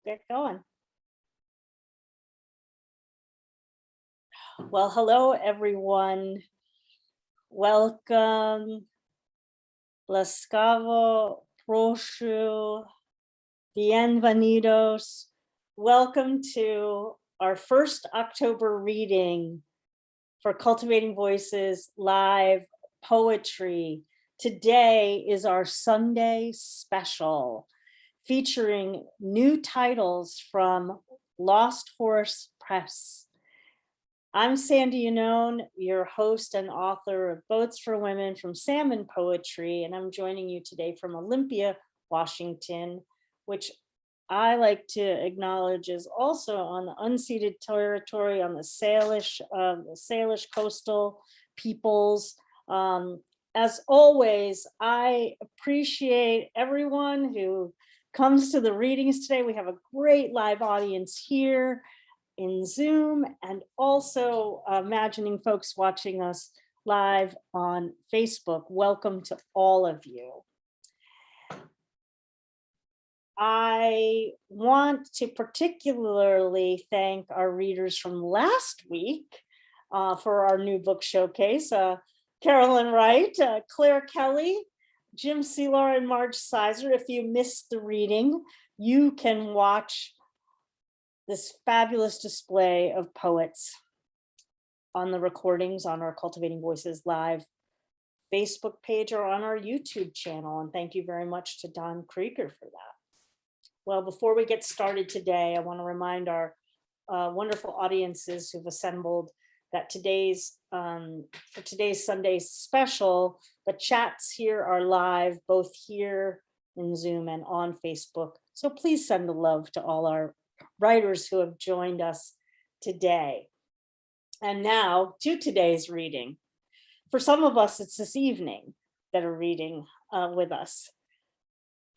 get going. Well, hello, everyone. Welcome. Laskavo, proшу, bienvenidos. Welcome to our first October reading for Cultivating Voices live poetry. Today is our Sunday special featuring new titles from Lost Horse Press. I'm Sandy Yannone, your host and author of Boats for Women from Salmon Poetry, and I'm joining you today from Olympia, Washington, which I like to acknowledge is also on the unceded territory on the Salish coastal peoples. As always, I appreciate everyone who comes to the readings today. We have a great live audience here in Zoom, and also imagining folks watching us live on Facebook. Welcome to all of you. I want to particularly thank our readers from last week for our new book showcase. Carolyn Wright, Claire Kelly, Jim Seelar, and Marge Sizer. If you missed the reading, you can watch this fabulous display of poets on the recordings on our Cultivating Voices live Facebook page or on our YouTube channel. And thank you very much to Don Krieger for that. Well, before we get started today, I want to remind our wonderful audiences who've assembled that for today's Sunday special, the chats here are live, both here in Zoom and on Facebook. So please send the love to all our writers who have joined us today. And now to today's reading. For some of us, it's this evening that are reading with us.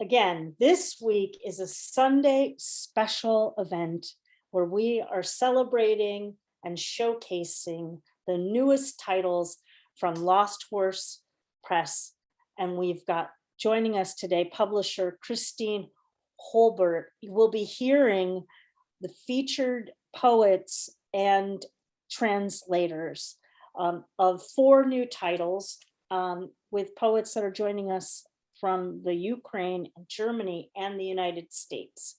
Again, this week is a Sunday special event where we are celebrating and showcasing the newest titles from Lost Horse Press. And we've got joining us today, publisher Christine Holbert. You will be hearing the featured poets and translators of 4 new titles with poets that are joining us from the Ukraine, Germany, and the United States.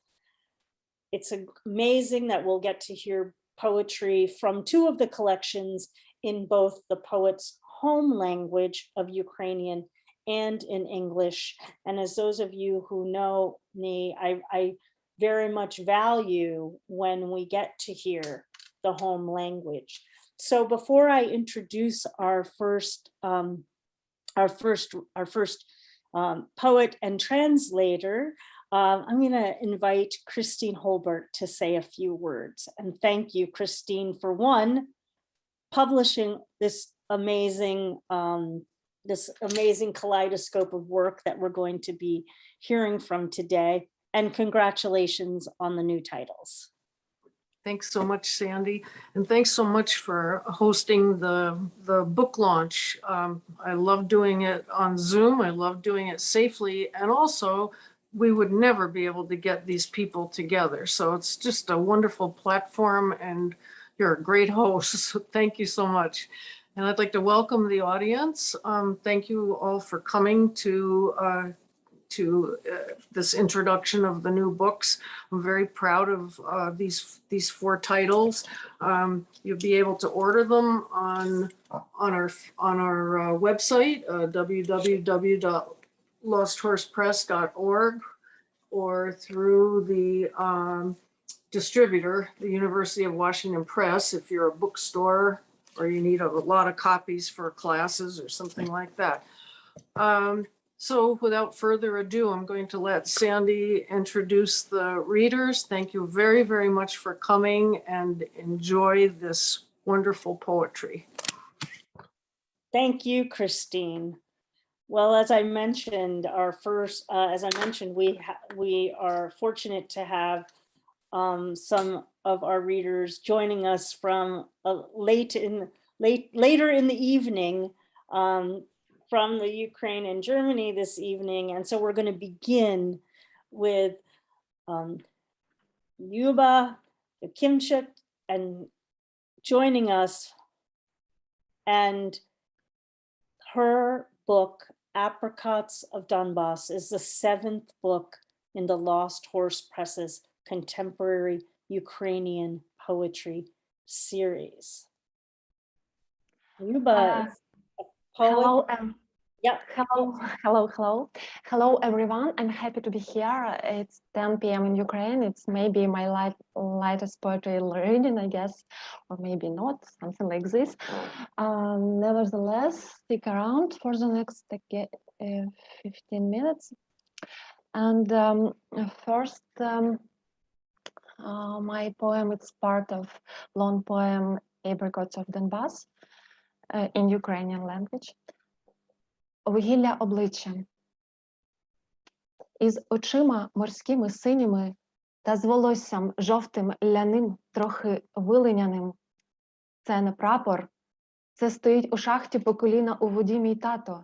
It's amazing that we'll get to hear poetry from 2 of the collections in both the poet's home language of Ukrainian and in English. And as those of you who know me, I very much value when we get to hear the home language. So before I introduce our first poet and translator, I'm going to invite Christine Holbert to say a few words. And thank you, Christine, for one, publishing this amazing kaleidoscope of work that we're going to be hearing from today. And congratulations on the new titles. Thanks so much, Sandy. And thanks so much for hosting the book launch. I love doing it on Zoom. I love doing it safely. And also, we would never be able to get these people together. So it's just a wonderful platform, and you're a great host. So thank you so much. And I'd like to welcome the audience. Thank you all for coming to this introduction of the new books. I'm very proud of these 4 titles. You'll be able to order them on our website, www.losthorsepress.org, or through the distributor, the University of Washington Press, if you're a bookstore or you need a lot of copies for classes or something like that. So without further ado, I'm going to let Sandy introduce the readers. Thank you very, very much for coming, and enjoy this wonderful poetry. Thank you, Christine. Well, as I mentioned, we are fortunate to have some of our readers joining us from later in the evening from the Ukraine and Germany this evening. And so we're going to begin with Lyuba, Yakimchuk, and joining us. And her book, Apricots of Donbas, is the 7th book in the Lost Horse Press's contemporary Ukrainian poetry series. Lyuba is a poet. Hello, Yeah. hello, everyone. I'm happy to be here. It's 10 p.m. in Ukraine. It's maybe my lightest poetry reading, I guess, or maybe not, something like this. Nevertheless, stick around for the next 15 minutes. And first, my poem, it's part of long poem Apricots of Donbas in Ukrainian language. Вугілля обличчя. Із очима морськими синіми та з волоссям жовтим ляним, трохи вилиняним. Це не прапор, це стоїть у шахті по коліна у воді мій тато.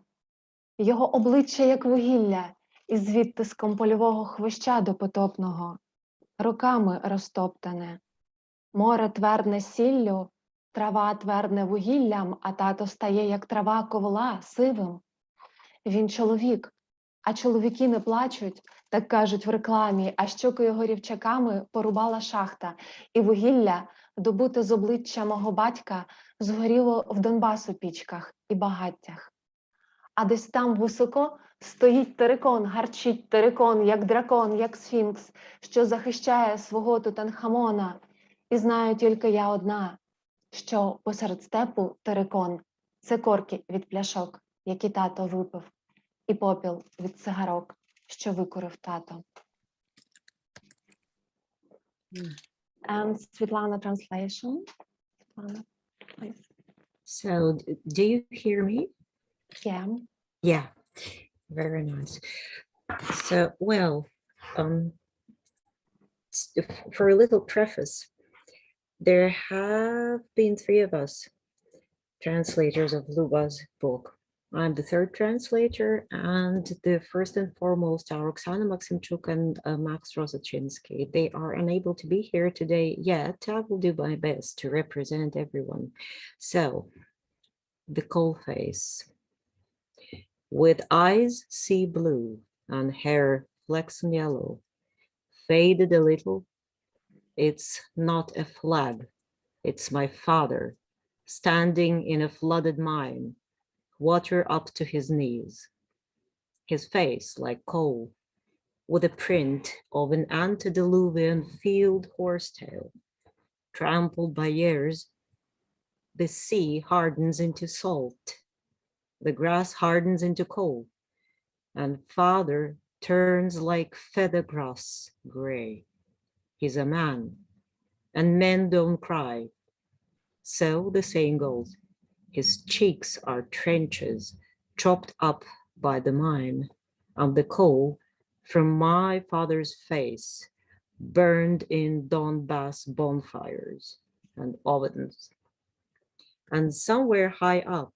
Його обличчя як вугілля, і звідти з польового хвоща до потопного. Роками розтоптане. Море твердне сіллю, трава твердне вугіллям, а тато стає як трава ковла, сивим. Він чоловік, а чоловіки не плачуть, так кажуть в рекламі, а щоки його рівчаками порубала шахта, і вугілля, добуте з обличчя мого батька, згоріло в Донбас у пічках і багаттях. А десь там високо стоїть терикон, гарчить терикон, як дракон, як сфінкс, що захищає свого Тутанхамона. І знаю тільки я одна, що посеред степу терикон – це корки від пляшок, які тато випив, і попіл від цигарок, що викурив тато. And Svetlana translation. Svetlana, please. So, do you hear me? Yeah. Yeah, very nice. So, well, for a little preface, there have been 3 of us translators of Lyuba's book. I'm the 3rd translator, and the first and foremost are Oksana Maksimchuk and Max Rosachinsky. They are unable to be here today yet. I will do my best to represent everyone. So, the coal face. With eyes sea blue and hair flaxen yellow, faded a little, it's not a flag, it's my father, standing in a flooded mine, water up to his knees. His face like coal, with a print of an antediluvian field horsetail. Trampled by years, the sea hardens into salt, the grass hardens into coal, and father turns like feather grass gray. He's a man, and men don't cry. So the saying goes, his cheeks are trenches chopped up by the mine, and the coal from my father's face burned in Donbas bonfires and ovens. And somewhere high up,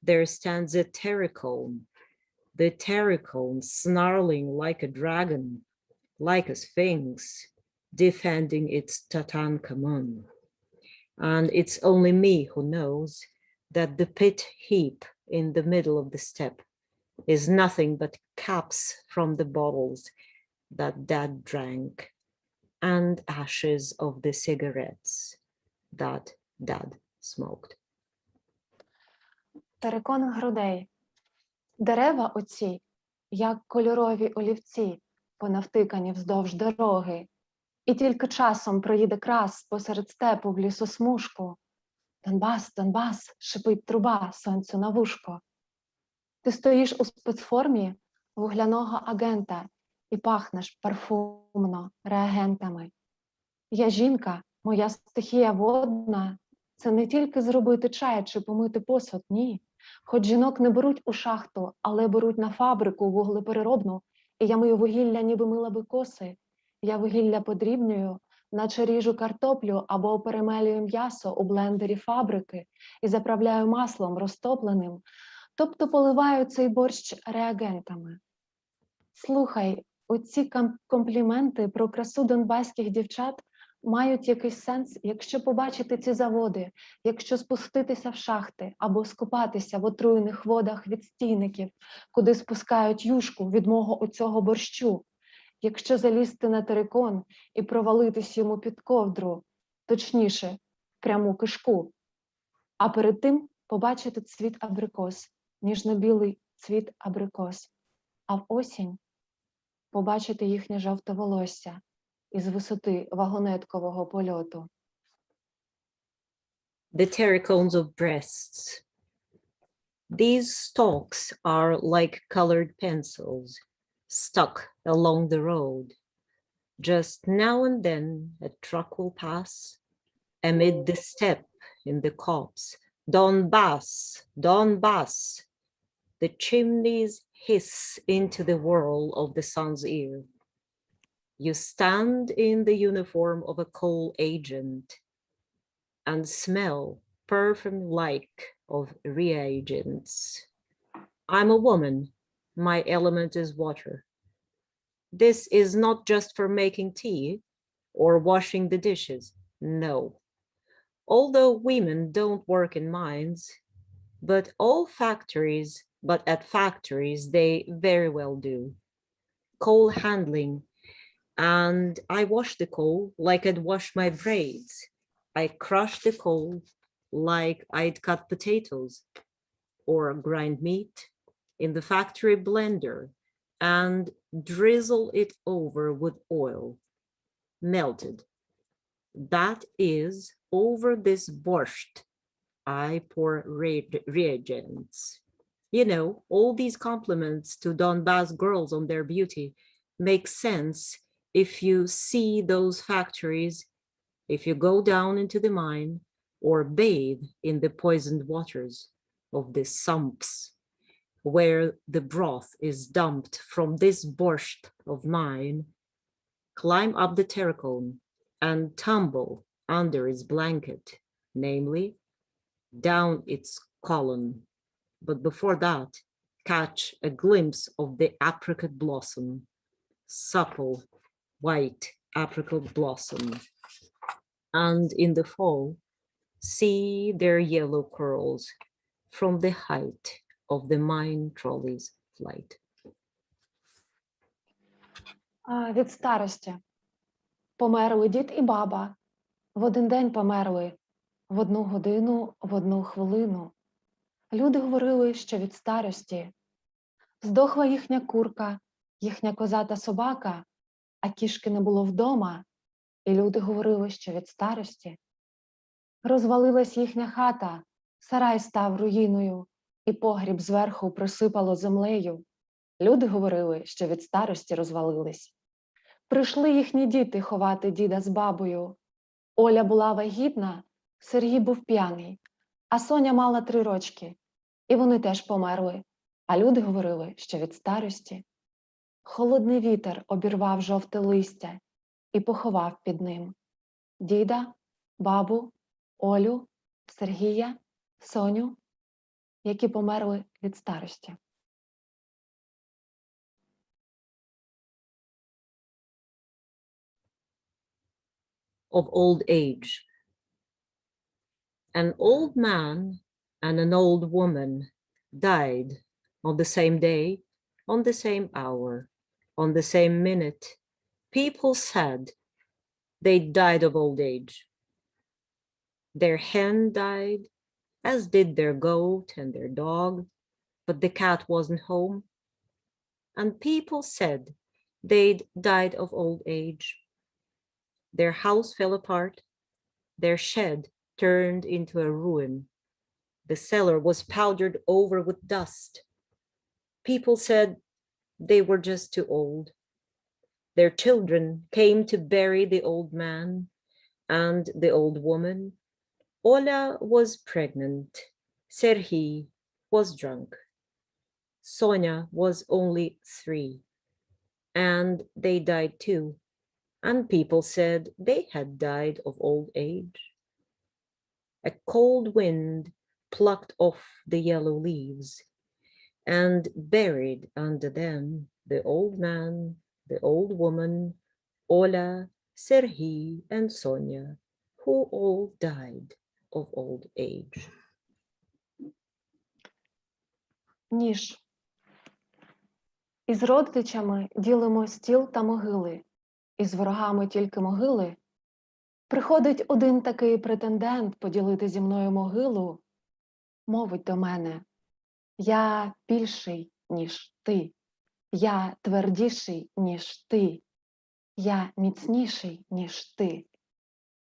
there stands a terracone, the terracone snarling like a dragon, like a sphinx, defending its Tutankhamun. And it's only me who knows that the pit heap in the middle of the steppe is nothing but caps from the bottles that Dad drank and ashes of the cigarettes that Dad smoked. Терикон грудей. Дерева оці, як кольорові олівці, понавтикані вздовж дороги. І тільки часом проїде крас посеред степу в лісосмужку. Донбас, Донбас, шипить труба сонцю на вушко. Ти стоїш у спецформі вугляного агента і пахнеш парфумно реагентами. Я жінка, моя стихія водна, це не тільки зробити чай чи помити посуд, ні. Хоч жінок не беруть у шахту, але беруть на фабрику вуглепереробну, і я мию вугілля, ніби мила би коси. Я вугілля подрібнюю, наче ріжу картоплю або перемелюю м'ясо у блендері фабрики і заправляю маслом розтопленим, тобто поливаю цей борщ реагентами. Слухай, оці компліменти про красу донбаських дівчат мають якийсь сенс, якщо побачити ці заводи, якщо спуститися в шахти або скупатися в отруєних водах від стійників, куди спускають юшку від мого оцього борщу, якщо залізти на терикон і провалитись йому під ковдру, точніше, в пряму кишку, а перед тим побачити цвіт абрикос, ніжно-білий цвіт абрикос, а в осінь побачити їхнє жовте волосся із висоти вагонеткового польоту. The terracones of breasts. These stalks are like colored pencils stuck along the road. Just now and then a truck will pass amid the step in the copse. Donbas, Donbas. The chimneys hiss into the whirl of the sun's ear. You stand in the uniform of a coal agent and smell perfume-like of reagents. I'm a woman. My element is water. This is not just for making tea or washing the dishes. No. Although women don't work in mines, but at factories they very well do. Coal handling, and I wash the coal like I'd wash my braids. I crush the coal like I'd cut potatoes or grind meat in the factory blender and drizzle it over with oil, melted. That is, over this borscht, I pour reagents. You know, all these compliments to Donbas girls on their beauty make sense if you see those factories, if you go down into the mine or bathe in the poisoned waters of the sumps where the broth is dumped from this borscht of mine, climb up the terracone and tumble under its blanket, namely down its column. But before that, catch a glimpse of the apricot blossom, supple white apricot blossom. And in the fall, see their yellow curls from the height of the mine trolley's flight. Від старості. Померли дід і баба. В один день померли. В одну годину, в одну хвилину. Люди говорили, що від старості. Здохла їхня курка, їхня коза та собака, а кішки не було вдома. І люди говорили, що від старості. Розвалилась їхня хата, сарай став руїною, і погріб зверху присипало землею. Люди говорили, що від старості розвалились. Прийшли їхні діти ховати діда з бабою. Оля була вагітна, Сергій був п'яний, а Соня мала 3 рочки. І вони теж померли, а люди говорили, що від старості. Холодний вітер обірвав жовте листя і поховав під ним діда, бабу, Олю, Сергія, Соню, які померли від старості. Of old age. An old man and an old woman died on the same day, on the same hour, on the same minute. People said they died of old age. Their hen died, as did their goat and their dog, but the cat wasn't home. And people said they'd died of old age. Their house fell apart, their shed turned into a ruin. The cellar was powdered over with dust. People said they were just too old. Their children came to bury the old man and the old woman. Ola was pregnant. Serhiy was drunk. Sonya was only 3, and they died too. And people said they had died of old age. A cold wind plucked off the yellow leaves and buried under them the old man, the old woman, Ola, Serhiy, and Sonia, who all died of old age. Ніж. Із родичами ділимо стіл та могили, із ворогами тільки могили. Приходить один такий претендент поділити зі мною могилу, мовить до мене: я більший, ніж ти, я твердіший, ніж ти, я міцніший, ніж ти.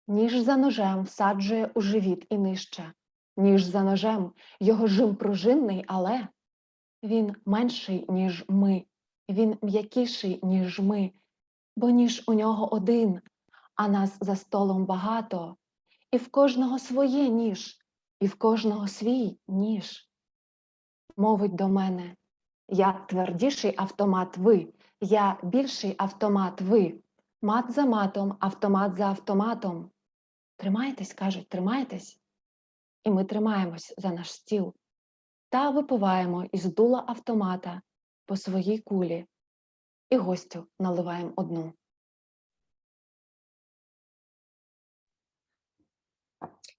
Ніж за ножем всаджує у живіт і нижче, ніж за ножем його жим пружинний, але він менший, ніж ми, він м'якіший, ніж ми, бо ніж у нього один, а нас за столом багато, і в кожного своє ніж, і в кожного свій ніж. Мовить до мене: я твердіший автомат ви, я більший автомат ви, мат за матом, автомат за автоматом. Тримайтесь, кажуть, тримайтесь. І ми тримаємось за наш стіл та випиваємо із дула автомата по своїй кулі і гостю наливаємо одну.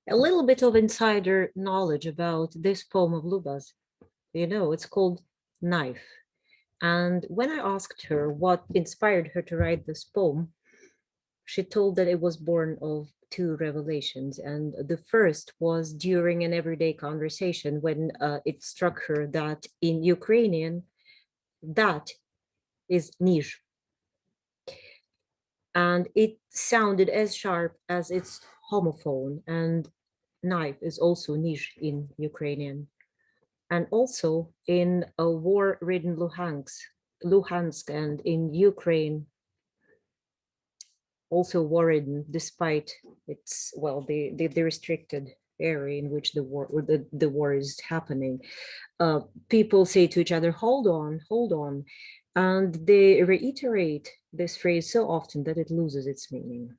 A little bit of insider knowledge about this poem of Lyuba's. You know, it's called Knife. And when I asked her what inspired her to write this poem, she told that it was born of two revelations. And the first was during an everyday conversation when it struck her that in Ukrainian, that is nij. And it sounded as sharp as its homophone, and knife is also nij in Ukrainian. And also in a war-ridden Luhansk and in Ukraine, also war-ridden despite its, well, the restricted area in which the war is happening. People say to each other, hold on. And they reiterate this phrase so often that it loses its meaning.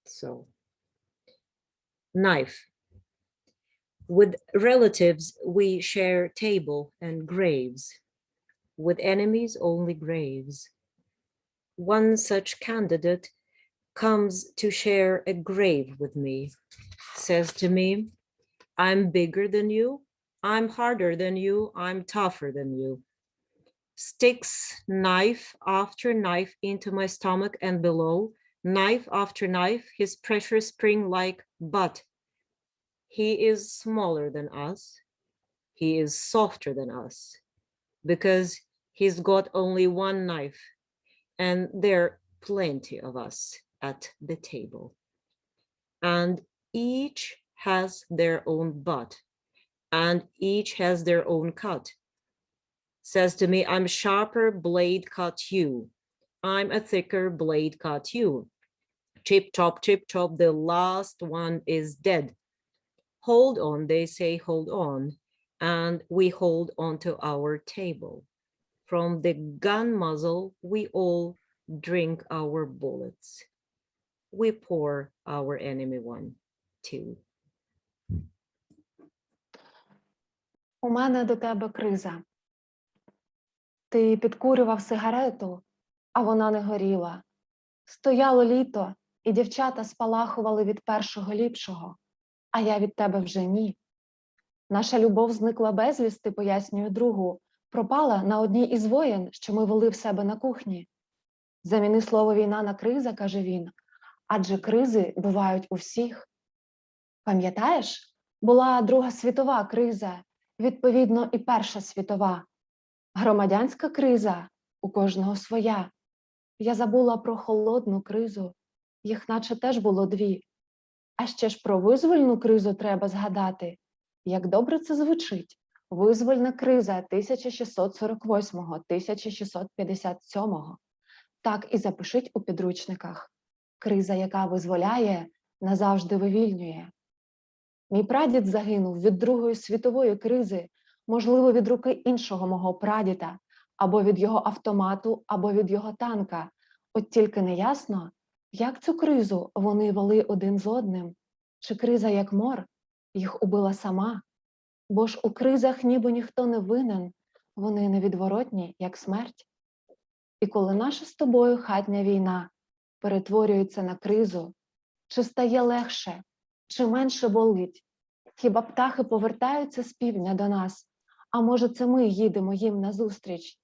So, knife. With relatives, we share table and graves. With enemies, only graves. One such candidate comes to share a grave with me, says to me, I'm bigger than you, I'm harder than you, I'm tougher than you. Sticks knife after knife into my stomach and below, knife after knife, his pressure spring like butt. He is smaller than us, he is softer than us, because he's got only one knife, and there are plenty of us at the table. And each has their own butt, and each has their own cut. Says to me, I'm sharper blade cut you. I'm a thicker blade cut you. Chip chop, the last one is dead. Hold on, they say, hold on. And we hold onto our table. From the gun muzzle, we all drink our bullets. We pour our enemy one, too. У мене до тебе криза. Ти підкурював сигарету, а вона не горіла. Стояло літо, і дівчата спалахували від першого ліпшого, а я від тебе вже ні. Наша любов зникла безвісти, пояснюю другу, пропала на одній із воєн, що ми вели в себе на кухні. Заміни слово «війна» на «криза», каже він, адже кризи бувають у всіх. Пам'ятаєш, була Друга світова криза, відповідно і Перша світова. Громадянська криза, у кожного своя. Я забула про холодну кризу, їх наче теж було дві. А ще ж про визвольну кризу треба згадати. Як добре це звучить. Визвольна криза 1648-1657. Так і запишіть у підручниках. Криза, яка визволяє, назавжди вивільнює. Мій прадід загинув від Другої світової кризи, можливо, від руки іншого мого прадіда, або від його автомату, або від його танка. От тільки неясно, як цю кризу вони вели один з одним. Чи криза, як мор, їх убила сама? Бо ж у кризах ніби ніхто не винен, вони невідворотні, як смерть. І коли наша з тобою хатня війна перетворюється на кризу, чи стає легше, чи менше болить? Хіба птахи повертаються з півдня до нас? А може, це ми їдемо їм назустріч?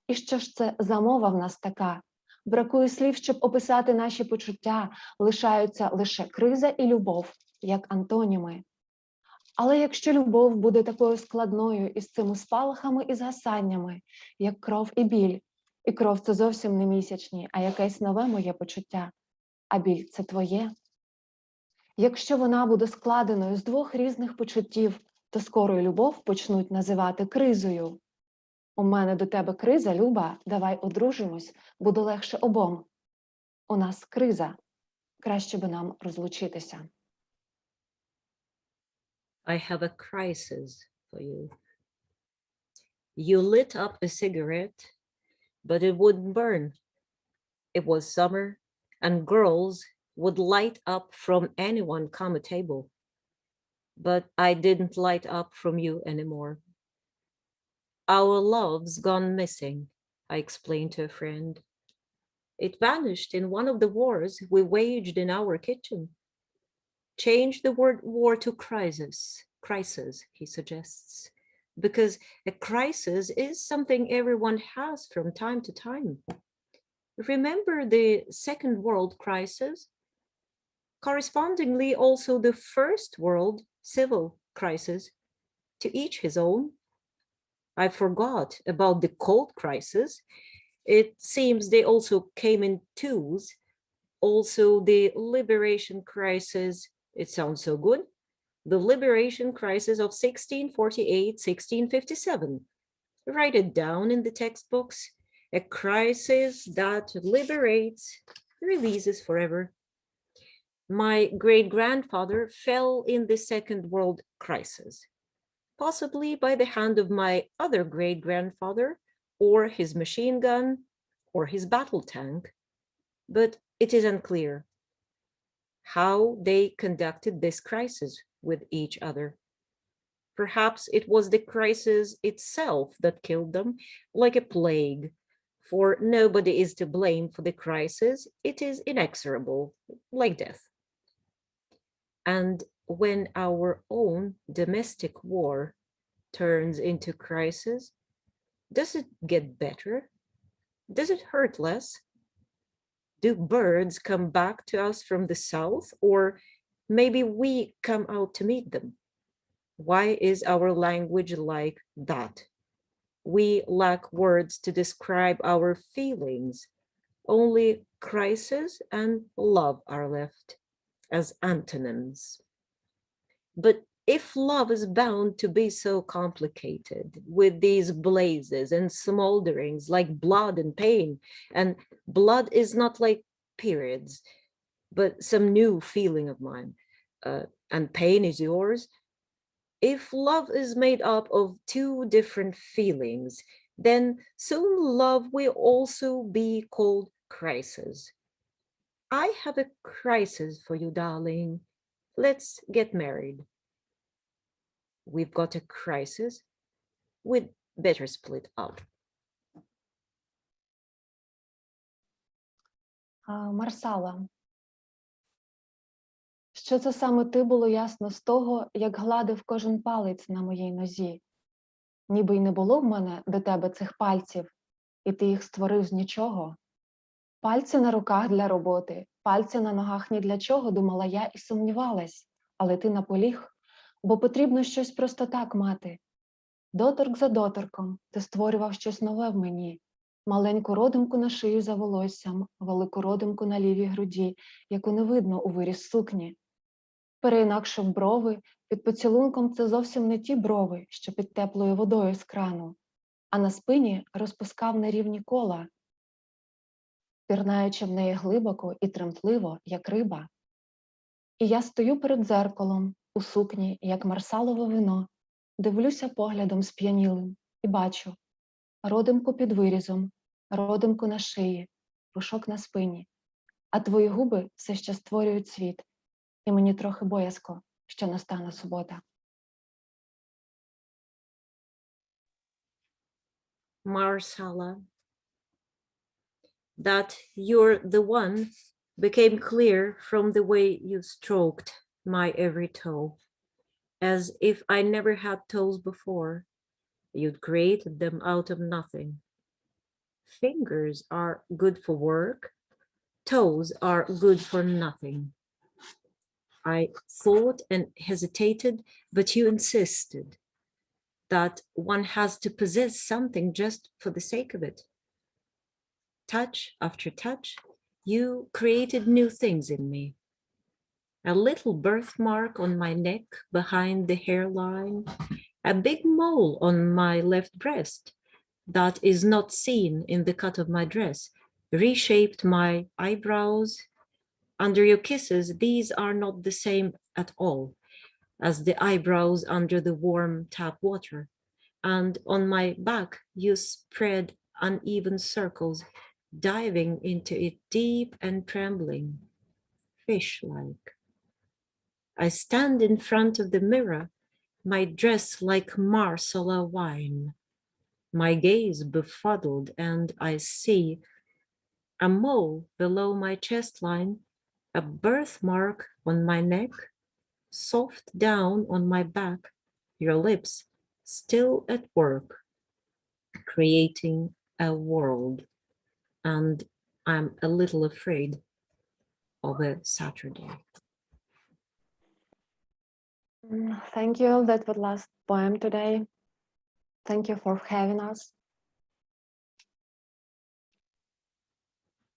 І що ж це за мова в нас така? Бракує слів, щоб описати наші почуття, лишаються лише криза і любов, як антоніми. Але якщо любов буде такою складною із цими спалахами і згасаннями, як кров і біль, і кров – це зовсім не місячні, а якесь нове моє почуття, а біль – це твоє. Якщо вона буде складеною з двох різних почуттів, то скоро й любов почнуть називати кризою. У мене до тебе криза, Люба, давай одружимось, буде легше обом. У нас криза, краще би нам розлучитися. I have a crisis for you. You lit up a cigarette, but it wouldn't burn. It was summer, and girls would light up from anyone come a table. But I didn't light up from you anymore. Our love's gone missing, I explained to a friend. It vanished in one of the wars we waged in our kitchen. Change the word war to crisis, he suggests, because a crisis is something everyone has from time to time. Remember the Second World Crisis? Correspondingly, also the First World Civil Crisis, to each his own. I forgot about the Cold Crisis. It seems they also came in twos. Also the Liberation Crisis, it sounds so good. The Liberation Crisis of 1648, 1657. Write it down in the textbooks. A crisis that liberates, releases forever. My great-grandfather fell in the Second World Crisis, possibly by the hand of my other great-grandfather, or his machine gun, or his battle tank, but it is unclear how they conducted this crisis with each other. Perhaps it was the crisis itself that killed them, like a plague, for nobody is to blame for the crisis. It is inexorable, like death. And when our own domestic war turns into crisis, does it get better? Does it hurt less? Do birds come back to us from the south, or maybe we come out to meet them? Why is our language like that? We lack words to describe our feelings. Only crisis and love are left as antonyms. But if love is bound to be so complicated with these blazes and smolderings like blood and pain, and blood is not like periods, but some new feeling of mine, and pain is yours. If love is made up of two different feelings, then soon love will also be called crisis. I have a crisis for you, darling. Let's get married. We've got a crisis. We'd better split up. Марсала, що це саме ти, було ясно з того, як гладив кожен палець на моїй нозі. Ніби й не було в мене до тебе цих пальців, і ти їх створив з нічого. Пальці на руках для роботи, пальці на ногах ні для чого, думала я і сумнівалась. Але ти наполіг, бо потрібно щось просто так мати. Доторк за доторком ти створював щось нове в мені. Маленьку родимку на шию за волоссям, велику родимку на лівій груді, яку не видно у виріз сукні. Переінакшив брови, під поцілунком це зовсім не ті брови, що під теплою водою з крану, а на спині розпускав нерівні кола, пірнаючи в неї глибоко і тремтливо, як риба. І я стою перед дзеркалом, у сукні, як марсалове вино, дивлюся поглядом сп'янілим і бачу родимку під вирізом, родимку на шиї, пушок на спині, а твої губи все ще створюють світ, і мені трохи боязко, що настане субота. Marsala, that you're the one became clear from the way you stroked my every toe, as if I never had toes before. You'd created them out of nothing. Fingers are good for work, toes are good for nothing. I thought and hesitated, but you insisted that one has to possess something just for the sake of it. Touch after touch, you created new things in me. A little birthmark on my neck behind the hairline, a big mole on my left breast that is not seen in the cut of my dress, reshaped my eyebrows. Under your kisses, these are not the same at all as the eyebrows under the warm tap water. And on my back, you spread uneven circles, diving into it deep and trembling, fish-like. I stand in front of the mirror, my dress like Marsala wine, my gaze befuddled, and I see a mole below my chest line, a birthmark on my neck, soft down on my back, your lips still at work, creating a world. And I'm a little afraid of a Saturday. Thank you. That was last poem today. Thank you for having us.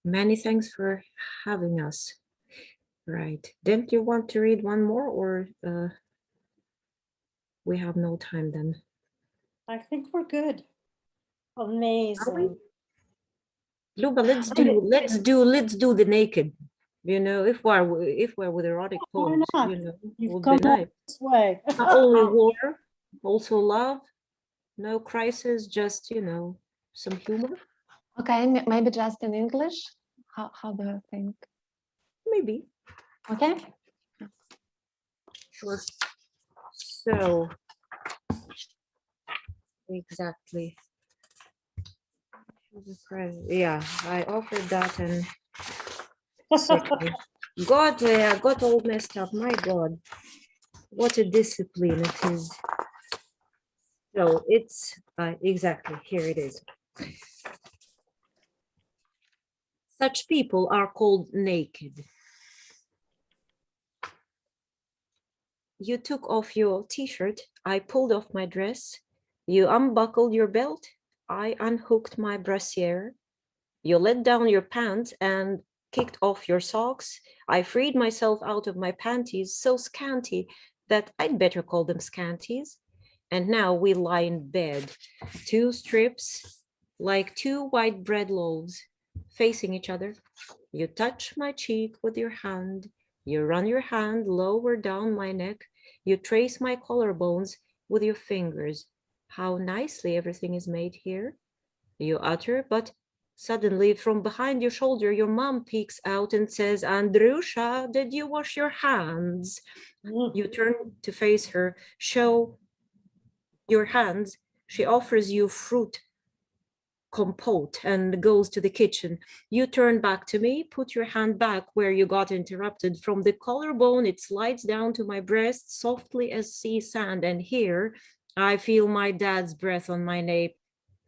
Many thanks for having us. Right. Didn't you want to read one more, or we have no time then? I think we're good. Amazing. Luba, let's do the naked. You know, if we're with erotic Why poems, not? you know, You've would come be all nice. this way. Not only war, also love, no crisis, just, you know, some humor. Okay, maybe just in English. How do you think? Maybe. Okay. Sure. So, exactly. Yeah, I offered that and second. God, I got all messed up. My God, what a discipline it is. So it's exactly, here it is. Such people are called naked. You took off your t-shirt, I pulled off my dress. You unbuckled your belt, I unhooked my brassiere. You let down your pants and kicked off your socks. I freed myself out of my panties, so scanty that I'd better call them scanties. And now we lie in bed, two strips, like two white bread loaves, facing each other. You touch my cheek with your hand. You run your hand lower down my neck. You trace my collarbones with your fingers. How nicely everything is made here. You utter, but suddenly from behind your shoulder, your mom peeks out and says, Andrusha, did you wash your hands? You turn to face her, show your hands. She offers you fruit compote and goes to the kitchen. You turn back to me, put your hand back where you got interrupted. From the collarbone, it slides down to my breast, softly as sea sand. And here, I feel my dad's breath on my nape.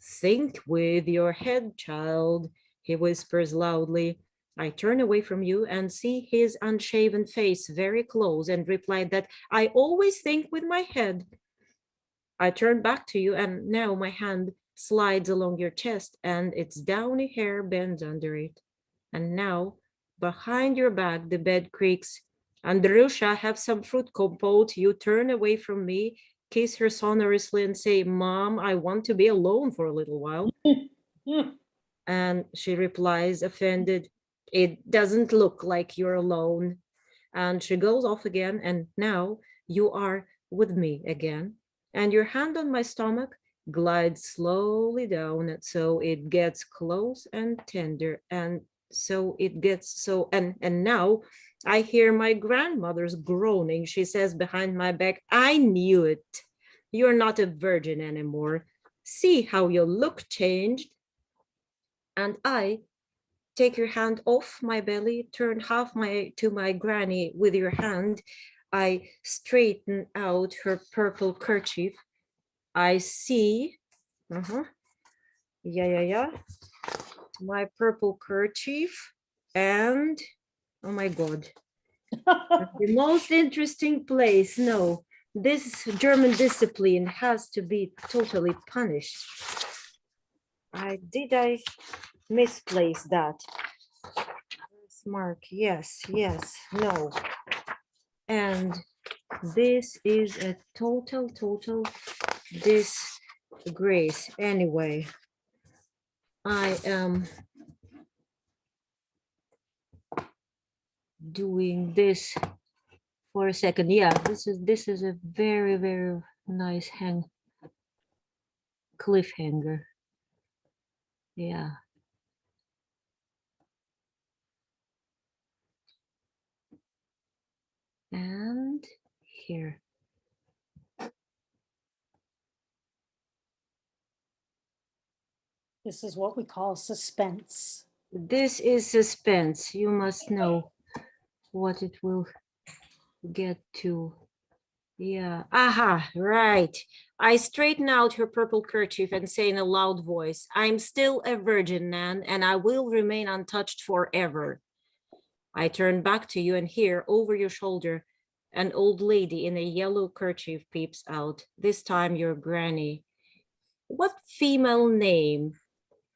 Think with your head, child, he whispers loudly. I turn away from you and see his unshaven face very close and reply that I always think with my head. I turn back to you and now my hand slides along your chest and its downy hair bends under it. And now, behind your back, the bed creaks. Andrusha, have some fruit compote. You turn away from me, kiss her sonorously and say, Mom, I want to be alone for a little while. And she replies, offended, it doesn't look like you're alone. And she goes off again, and now you are with me again. And your hand on my stomach glides slowly down, so it gets close and tender, and so it gets so, and now I hear my grandmother's groaning. She says behind my back, I knew it. You're not a virgin anymore. See how your look changed. And I take your hand off my belly, turn half to my granny with your hand. I straighten out her purple kerchief. I see, my purple kerchief, and oh my God, the most interesting place. No, this German discipline has to be totally punished. Did I misplace that? Mark, yes, no. And this is a total disgrace. Anyway, I am doing this for a second. Yeah, this is a very nice cliffhanger. Yeah. And here. This is what we call suspense. This is suspense. You must know what it will get to. Yeah. Aha, right. I straighten out her purple kerchief and say in a loud voice, I'm still a virgin, Nan, and I will remain untouched forever. I turn back to you and hear over your shoulder, an old lady in a yellow kerchief peeps out, this time your granny. What female name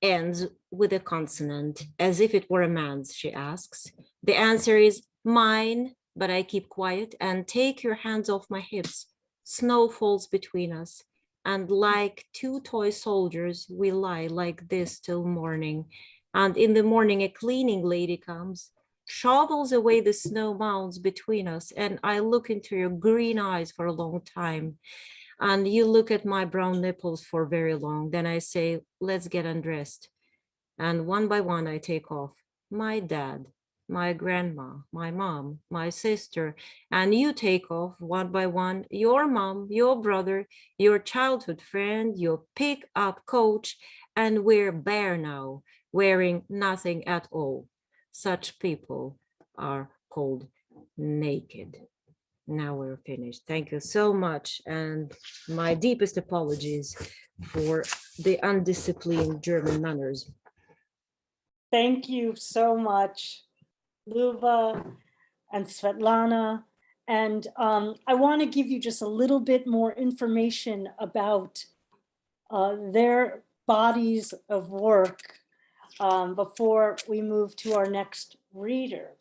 ends with a consonant, as if it were a man's, she asks. The answer is mine, but I keep quiet and take your hands off my hips. Snow falls between us, and like two toy soldiers, we lie like this till morning. And in the morning, a cleaning lady comes, shovels away the snow mounds between us, and I look into your green eyes for a long time. And you look at my brown nipples for very long. Then I say, let's get undressed. And one by one, I take off my dad, my grandma, my mom, my sister, and you take off one by one, your mom, your brother, your childhood friend, your pick-up coach, and we're bare now, wearing nothing at all. Such people are called naked. Now we're finished. Thank you so much. And my deepest apologies for the undisciplined German manners. Thank you so much, Lyuba and Svetlana. And I want to give you just a little bit more information about their bodies of work before we move to our next reader.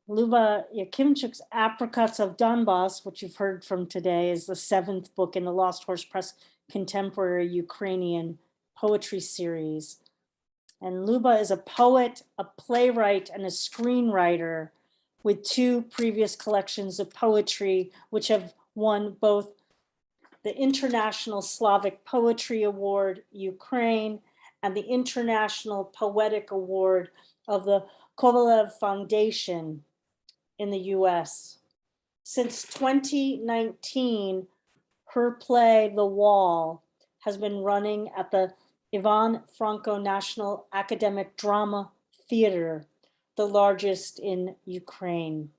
Lyuba Yakimchuk's Apricots of Donbas, which you've heard from today, is the 7th book in the Lost Horse Press Contemporary Ukrainian Poetry Series. And Lyuba is a poet, a playwright, and a screenwriter with 2 previous collections of poetry, which have won both the International Slavic Poetry Award, Ukraine, and the International Poetic Award of the Kovalev Foundation in the US. Since 2019, her play, The Wall, has been running at the Ivan Franko National Academic Drama Theater, the largest in Ukraine.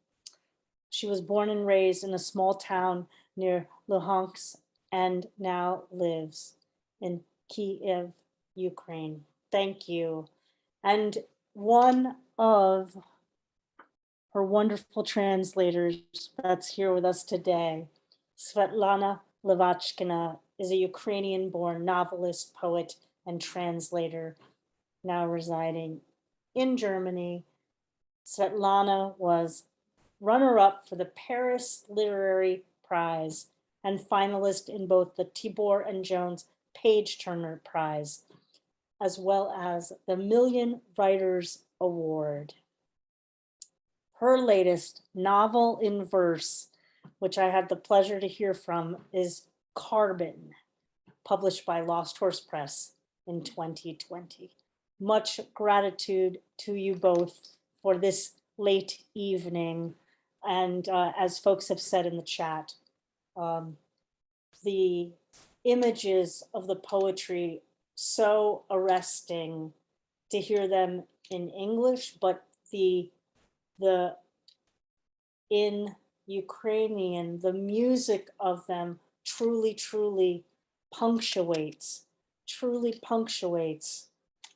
She was born and raised in a small town near Luhansk and now lives in Kiev, Ukraine. Thank you. And one of her wonderful translators that's here with us today, Svetlana Lavochkina, is a Ukrainian-born novelist, poet, and translator, now residing in Germany. Svetlana was runner-up for the Paris Literary Prize and finalist in both the Tibor and Jones Page Turner Prize, as well as the Million Writers Award. Her latest novel in verse, which I had the pleasure to hear from, is Carbon, published by Lost Horse Press in 2020. Much gratitude to you both for this late evening. And as folks have said in the chat, the images of the poetry so arresting to hear them in English, but the in Ukrainian, the music of them truly punctuates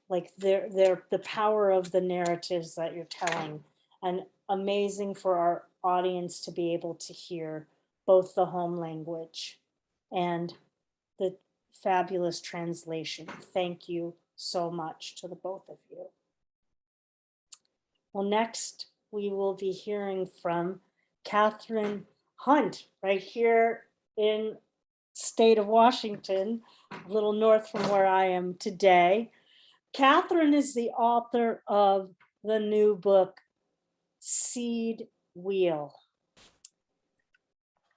like they're the power of the narratives that you're telling, and amazing for our audience to be able to hear both the home language and the fabulous translation. Thank you so much to the both of you. Well, next we will be hearing from Kathryn Hunt right here in state of Washington, a little north from where I am today. Kathryn is the author of the new book, Seed Wheel,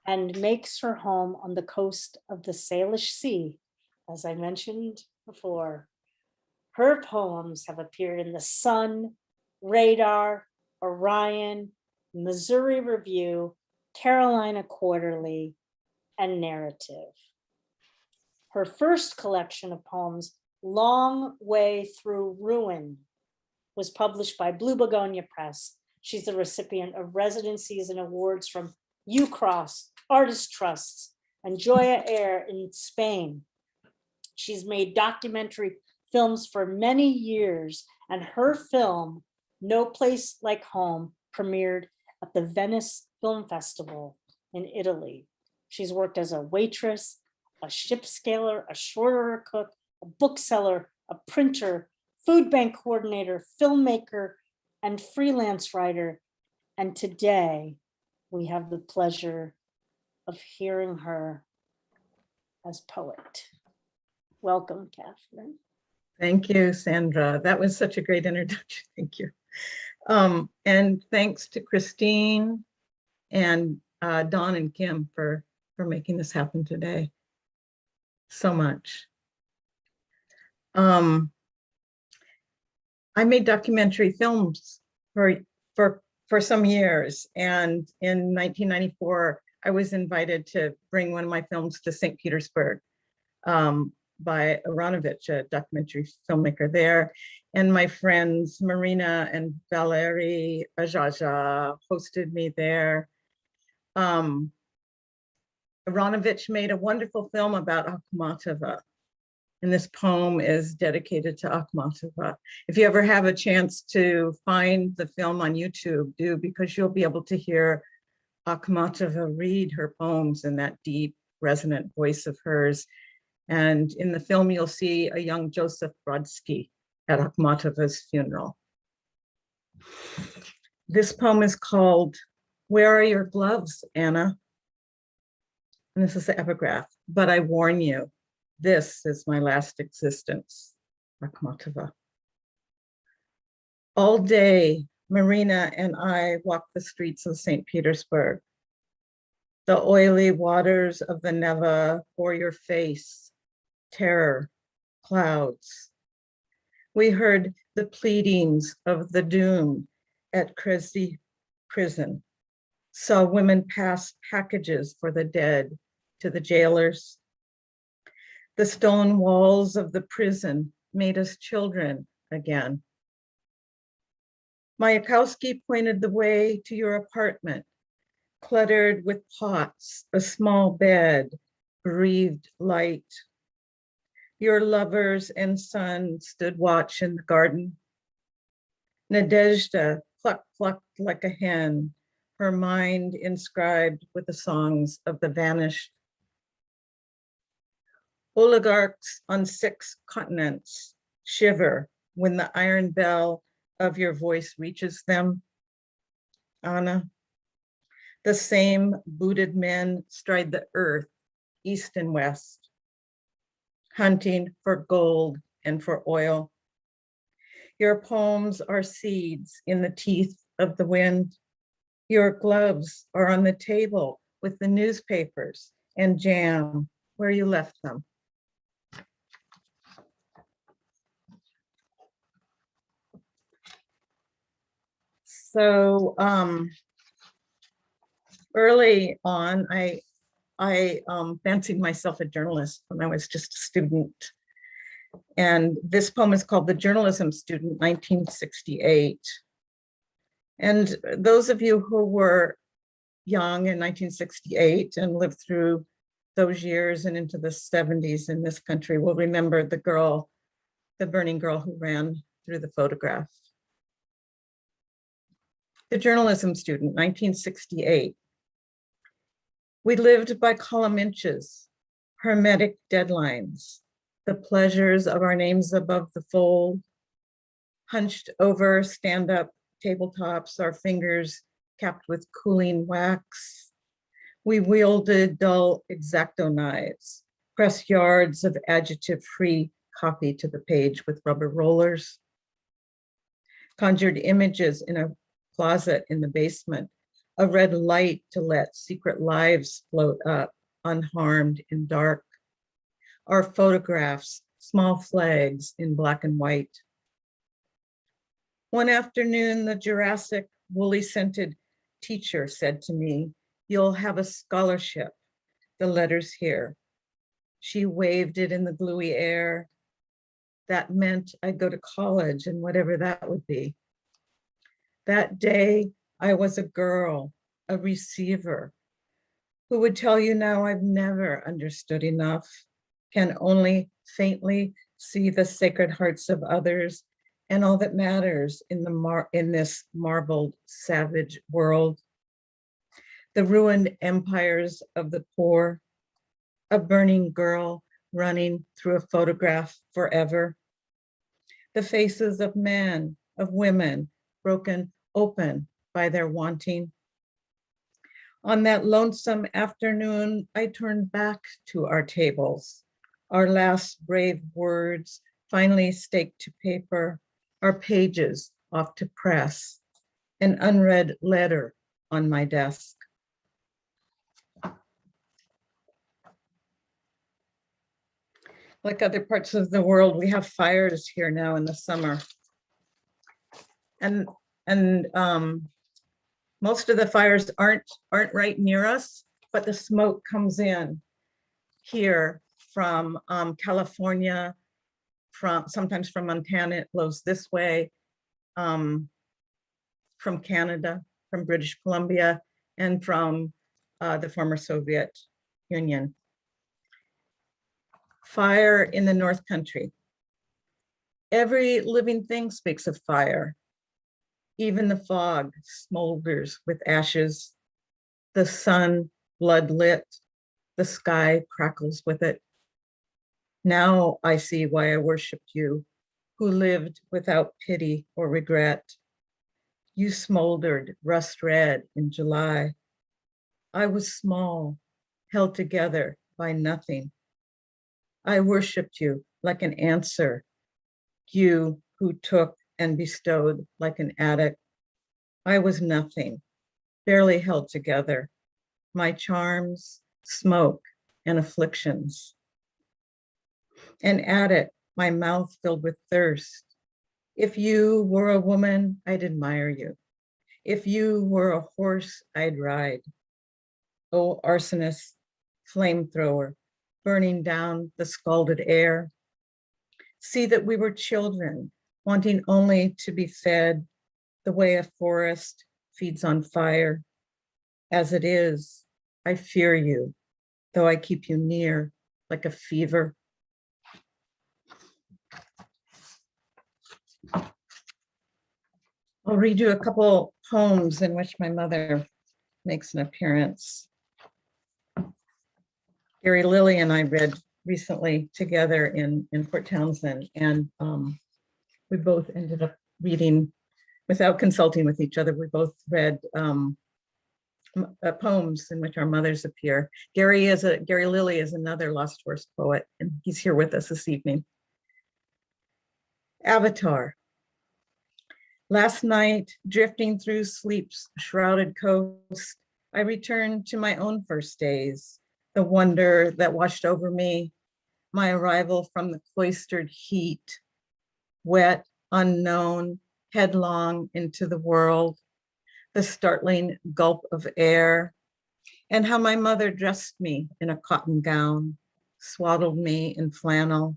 and makes her home on the coast of the Salish Sea, as I mentioned before. Her poems have appeared in The Sun, Radar, Orion, Missouri Review, Carolina Quarterly, and Narrative. Her first collection of poems, Long Way Through Ruin, was published by Blue Begonia Press. She's the recipient of residencies and awards from UCross, Artist Trusts, and Joya Air in Spain. She's made documentary films for many years, and her film, No Place Like Home, premiered at the Venice Film Festival in Italy. She's worked as a waitress, a ship scaler, a short order cook, a bookseller, a printer, food bank coordinator, filmmaker, and freelance writer. And today we have the pleasure of hearing her as poet. Welcome, Kathryn. Thank you, Sandra. That was such a great introduction. Thank you. And thanks to Christine and Dawn and Kim for making this happen today. So much. I made documentary films for some years, and in 1994, I was invited to bring one of my films to St. Petersburg by Aronovich, a documentary filmmaker there. And my friends Marina and Valerie Ajaja hosted me there. Aronovich made a wonderful film about Akhmatova. And this poem is dedicated to Akhmatova. If you ever have a chance to find the film on YouTube, do, because you'll be able to hear Akhmatova read her poems in that deep, resonant voice of hers. And in the film, you'll see a young Joseph Brodsky at Akhmatova's funeral. This poem is called, Where Are Your Gloves, Anna? And this is the epigraph. But I warn you, this is my last existence, Akhmatova. All day, Marina and I walked the streets of St. Petersburg. The oily waters of the Neva bore your face, terror, clouds. We heard the pleadings of the doomed at Kresy prison, saw women pass packages for the dead to the jailers. The stone walls of the prison made us children again. Mayakovsky pointed the way to your apartment, cluttered with pots, a small bed, breathed light. Your lovers and son stood watch in the garden. Nadezhda clucked like a hen, her mind inscribed with the songs of the vanished. Oligarchs on 6 continents shiver when the iron bell of your voice reaches them. Anna, the same booted men stride the earth, east and west, hunting for gold and for oil. Your poems are seeds in the teeth of the wind. Your gloves are on the table with the newspapers and jam where you left them. So early on, I fancied myself a journalist when I was just a student. And this poem is called The Journalism Student, 1968. And those of you who were young in 1968 and lived through those years and into the 70s in this country will remember the girl, the burning girl who ran through the photograph. The Journalism Student, 1968. We lived by column inches, hermetic deadlines, the pleasures of our names above the fold, hunched over stand-up tabletops, our fingers capped with cooling wax. We wielded dull X-Acto knives, pressed yards of adjective-free copy to the page with rubber rollers, conjured images in a closet in the basement, a red light to let secret lives float up, unharmed in dark. Our photographs, small flags in black and white. One afternoon, the Jurassic woolly scented teacher said to me, "You'll have a scholarship, the letters here." She waved it in the gluey air. That meant I'd go to college and whatever that would be. That day, I was a girl, a receiver, who would tell you now I've never understood enough, can only faintly see the sacred hearts of others and all that matters in this marbled, savage world. The ruined empires of the poor, a burning girl running through a photograph forever. The faces of men, of women, broken open by their wanting. On that lonesome afternoon, I turned back to our tables, our last brave words finally staked to paper, our pages off to press, an unread letter on my desk. Like other parts of the world, we have fires here now in the summer. And most of the fires aren't right near us, but the smoke comes in here from California, sometimes from Montana, it blows this way, from Canada, from British Columbia, and from the former Soviet Union. Fire in the North Country. Every living thing speaks of fire. Even the fog smolders with ashes. The sun blood lit. The sky crackles with it. Now I see why I worshiped you, who lived without pity or regret. You smoldered rust red in July. I was small, held together by nothing. I worshiped you like an answer, you who took and bestowed like an addict. I was nothing, barely held together. My charms, smoke, and afflictions. An addict, my mouth filled with thirst. If you were a woman, I'd admire you. If you were a horse, I'd ride. Oh, arsonist, flamethrower, burning down the scalded air. See that we were children, wanting only to be fed the way a forest feeds on fire. As it is, I fear you, though I keep you near like a fever. I'll read you a couple poems in which my mother makes an appearance. Gary Lilly and I read recently together in Port Townsend, and we both ended up reading without consulting with each other. We both read poems in which our mothers appear. Gary Lilly is another Lost Horse poet, and he's here with us this evening. Avatar. Last night, drifting through sleep's shrouded coast, I returned to my own first days, the wonder that washed over me, my arrival from the cloistered heat, wet, unknown, headlong into the world, the startling gulp of air, and how my mother dressed me in a cotton gown, swaddled me in flannel,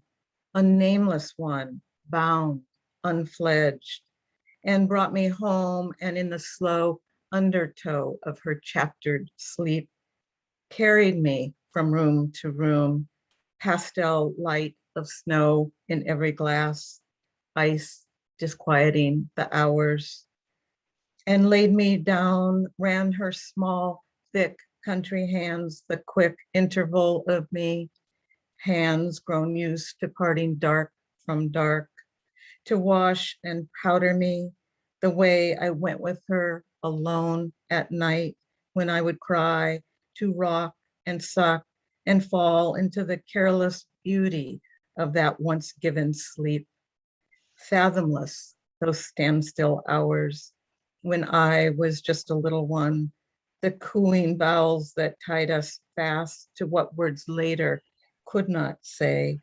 a nameless one, bound, unfledged, and brought me home, and in the slow undertow of her chaptered sleep, carried me from room to room, pastel light of snow in every glass, ice disquieting the hours, and laid me down, ran her small, thick country hands the quick interval of me, hands grown used to parting dark from dark, to wash and powder me the way I went with her alone at night when I would cry, to rock and suck and fall into the careless beauty of that once given sleep. Fathomless, those standstill hours when I was just a little one, the cooling bowels that tied us fast to what words later could not say,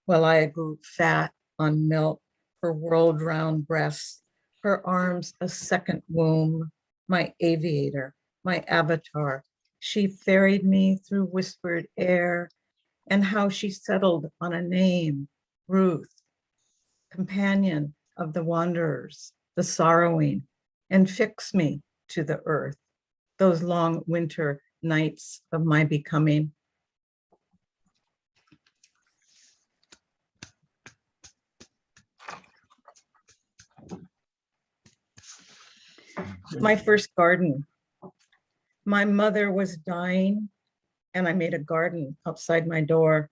while I grew fat on milk, her world round breasts, her arms a second womb, my aviator, my avatar. She ferried me through whispered air, and how she settled on a name, Ruth, companion of the wanderers, the sorrowing, and fixed me to the earth, those long winter nights of my becoming. My first garden. My mother was dying, and I made a garden outside my door.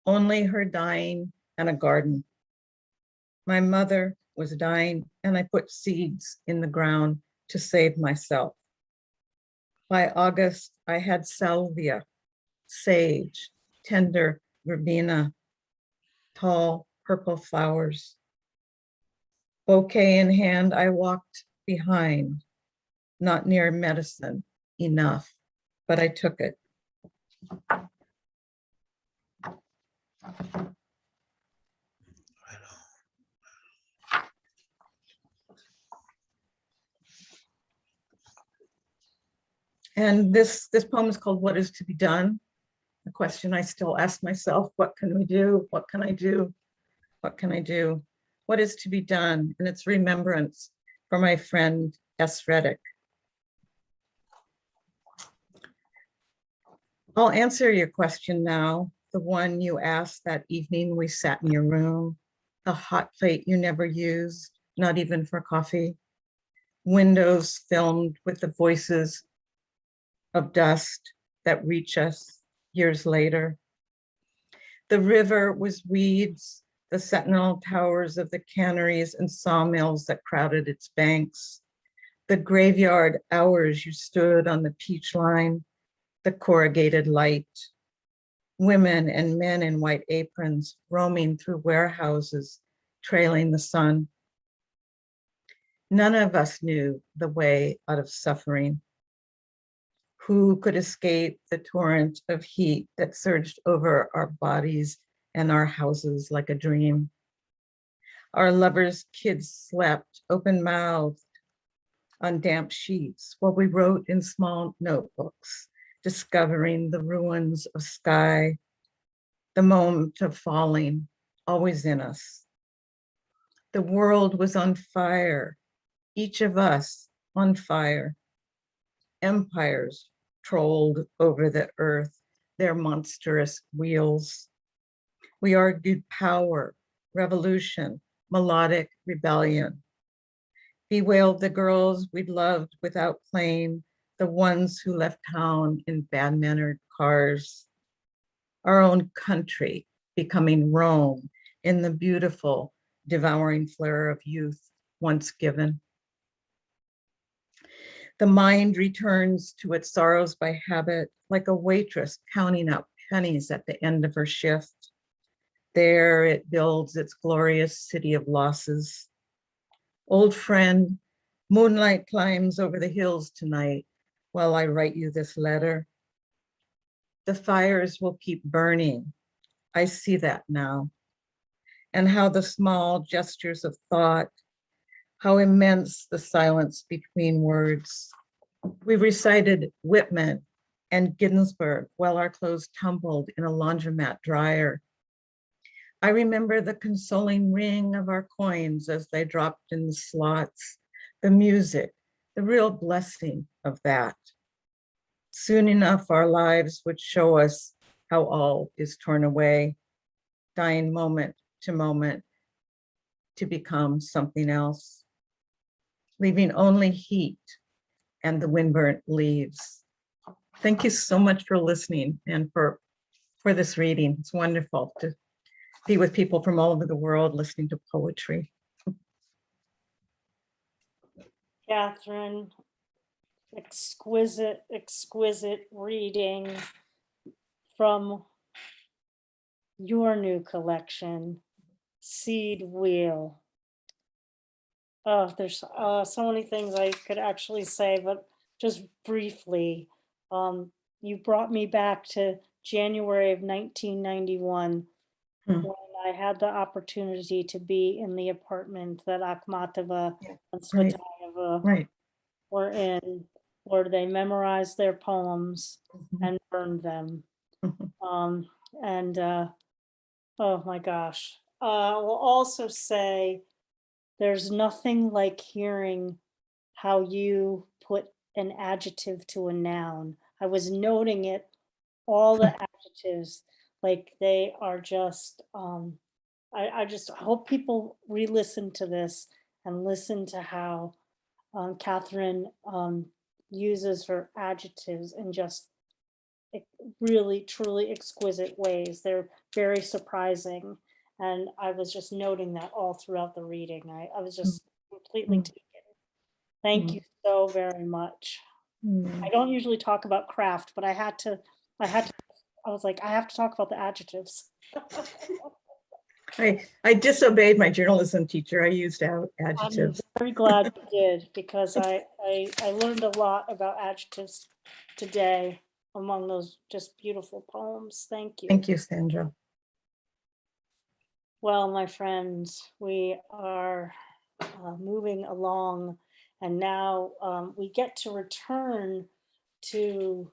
Only her dying and a garden. My mother was dying, and I put seeds in the ground to save myself. By August, I had salvia, sage, tender verbena, tall purple flowers. Bouquet in hand, I walked behind, not near medicine enough, but I took it. And this poem is called What Is to Be Done? The question I still ask myself, what can we do? What can I do? What can I do? What is to be done? And it's remembrance for my friend S. Reddick. I'll answer your question now, the one you asked that evening we sat in your room, the hot plate you never used, not even for coffee, windows filmed with the voices of dust that reach us years later. The river was weeds, the sentinel towers of the canneries and sawmills that crowded its banks, the graveyard hours you stood on the peach line, the corrugated light, women and men in white aprons roaming through warehouses, trailing the sun. None of us knew the way out of suffering. Who could escape the torrent of heat that surged over our bodies and our houses like a dream? Our lovers' kids slept open-mouthed on damp sheets while we wrote in small notebooks, discovering the ruins of sky, the moment of falling, always in us. The world was on fire, each of us on fire. Empires trolled over the earth, their monstrous wheels. We argued power, revolution, melodic rebellion. Bewailed the girls we'd loved without claim, the ones who left town in bad-mannered cars. Our own country becoming Rome in the beautiful, devouring flare of youth once given. The mind returns to its sorrows by habit, like a waitress counting out pennies at the end of her shift. There it builds its glorious city of losses. Old friend, moonlight climbs over the hills tonight while I write you this letter. The fires will keep burning. I see that now. And how the small gestures of thought, how immense the silence between words. We recited Whitman and Ginsberg while our clothes tumbled in a laundromat dryer. I remember the consoling ring of our coins as they dropped in the slots, the music, the real blessing of that. Soon enough, our lives would show us how all is torn away, dying moment to moment to become something else, leaving only heat and the windburnt leaves. Thank you so much for listening and for this reading. It's wonderful to be with people from all over the world listening to poetry. Kathryn, exquisite, exquisite reading from your new collection, Seed Wheel. Oh, there's so many things I could actually say, but just briefly, you brought me back to January of 1991, Hmm. when I had the opportunity to be in the apartment that Akhmatova Yeah, and right. Svetlana Right. were in, where they memorized their poems Mhm. and burned them. Mhm. And oh my gosh. I will also say there's nothing like hearing how you put an adjective to a noun. I was noting it, all the adjectives, like they are just, I just hope people re-listen to this and listen to how Kathryn uses her adjectives in just really, truly exquisite ways. They're very surprising. And I was just noting that all throughout the reading. I was just completely Mm. taken. Thank Mm. you so very much. Mm. I don't usually talk about craft, but I had to, I was like, I have to talk about the adjectives. I disobeyed my journalism teacher. I used I'm adjectives. very glad you did, because I learned a lot about adjectives today among those just beautiful poems. Thank you. Thank you, Sandra. Well, my friends, we are moving along, and now we get to return to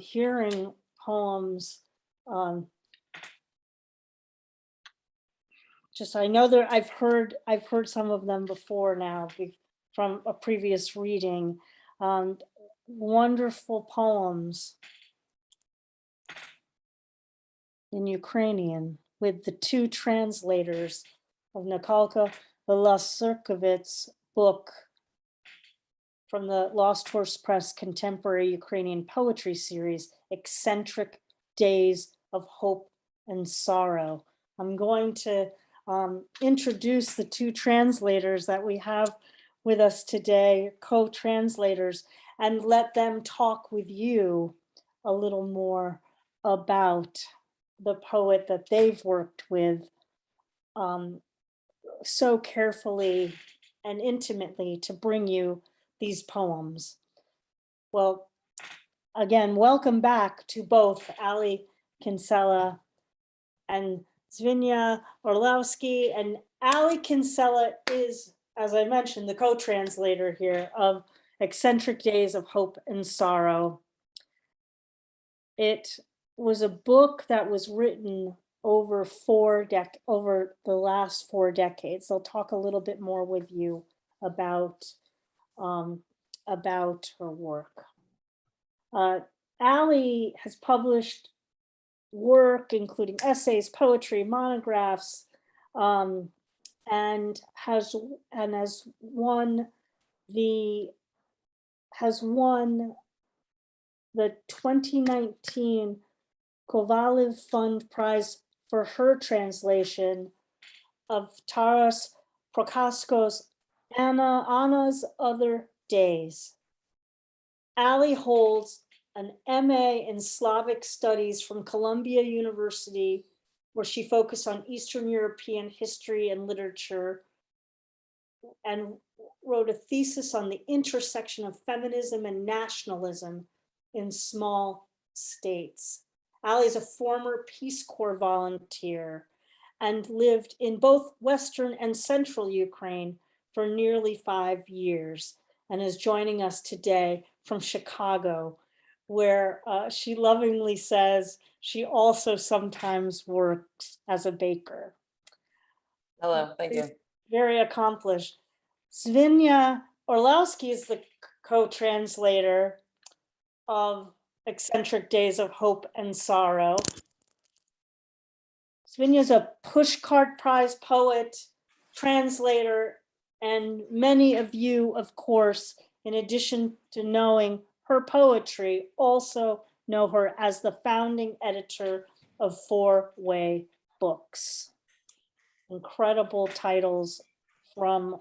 hearing poems. Just I know that I've heard some of them before now from a previous reading. Wonderful poems in Ukrainian with the two translators of Nakalka Lysnewycz's book from the Lost Horse Press Contemporary Ukrainian Poetry Series, Eccentric Days of Hope and Sorrow. I'm going to introduce the two translators that we have with us today, co-translators, and let them talk with you a little more about the poet that they've worked with so carefully and intimately to bring you these poems. Well, again, welcome back to both Ali Kinsella and Dzvinia Orlowsky. And Ali Kinsella is, as I mentioned, the co-translator here of Eccentric Days of Hope and Sorrow. It was a book that was written over the last 4 decades. They'll talk a little bit more with you about her work. Ali has published work including essays, poetry, monographs, and has won the 2019 Kovalev Fund Prize for her translation of Taras Prokasko's Anna's Other Days. Ali holds an MA in Slavic Studies from Columbia University, where she focused on Eastern European history and literature, and wrote a thesis on the intersection of feminism and nationalism in small states. Ali is a former Peace Corps volunteer and lived in both Western and Central Ukraine for nearly 5 years, and is joining us today from Chicago, where she lovingly says she also sometimes works as a baker. Hello, thank you. Very accomplished. Dzvinia Orlowsky is the co-translator of Eccentric Days of Hope and Sorrow. Dzvinia is a Pushcart Prize poet, translator, and many of you, of course, in addition to knowing her poetry, also know her as the founding editor of Four Way Books. Incredible titles from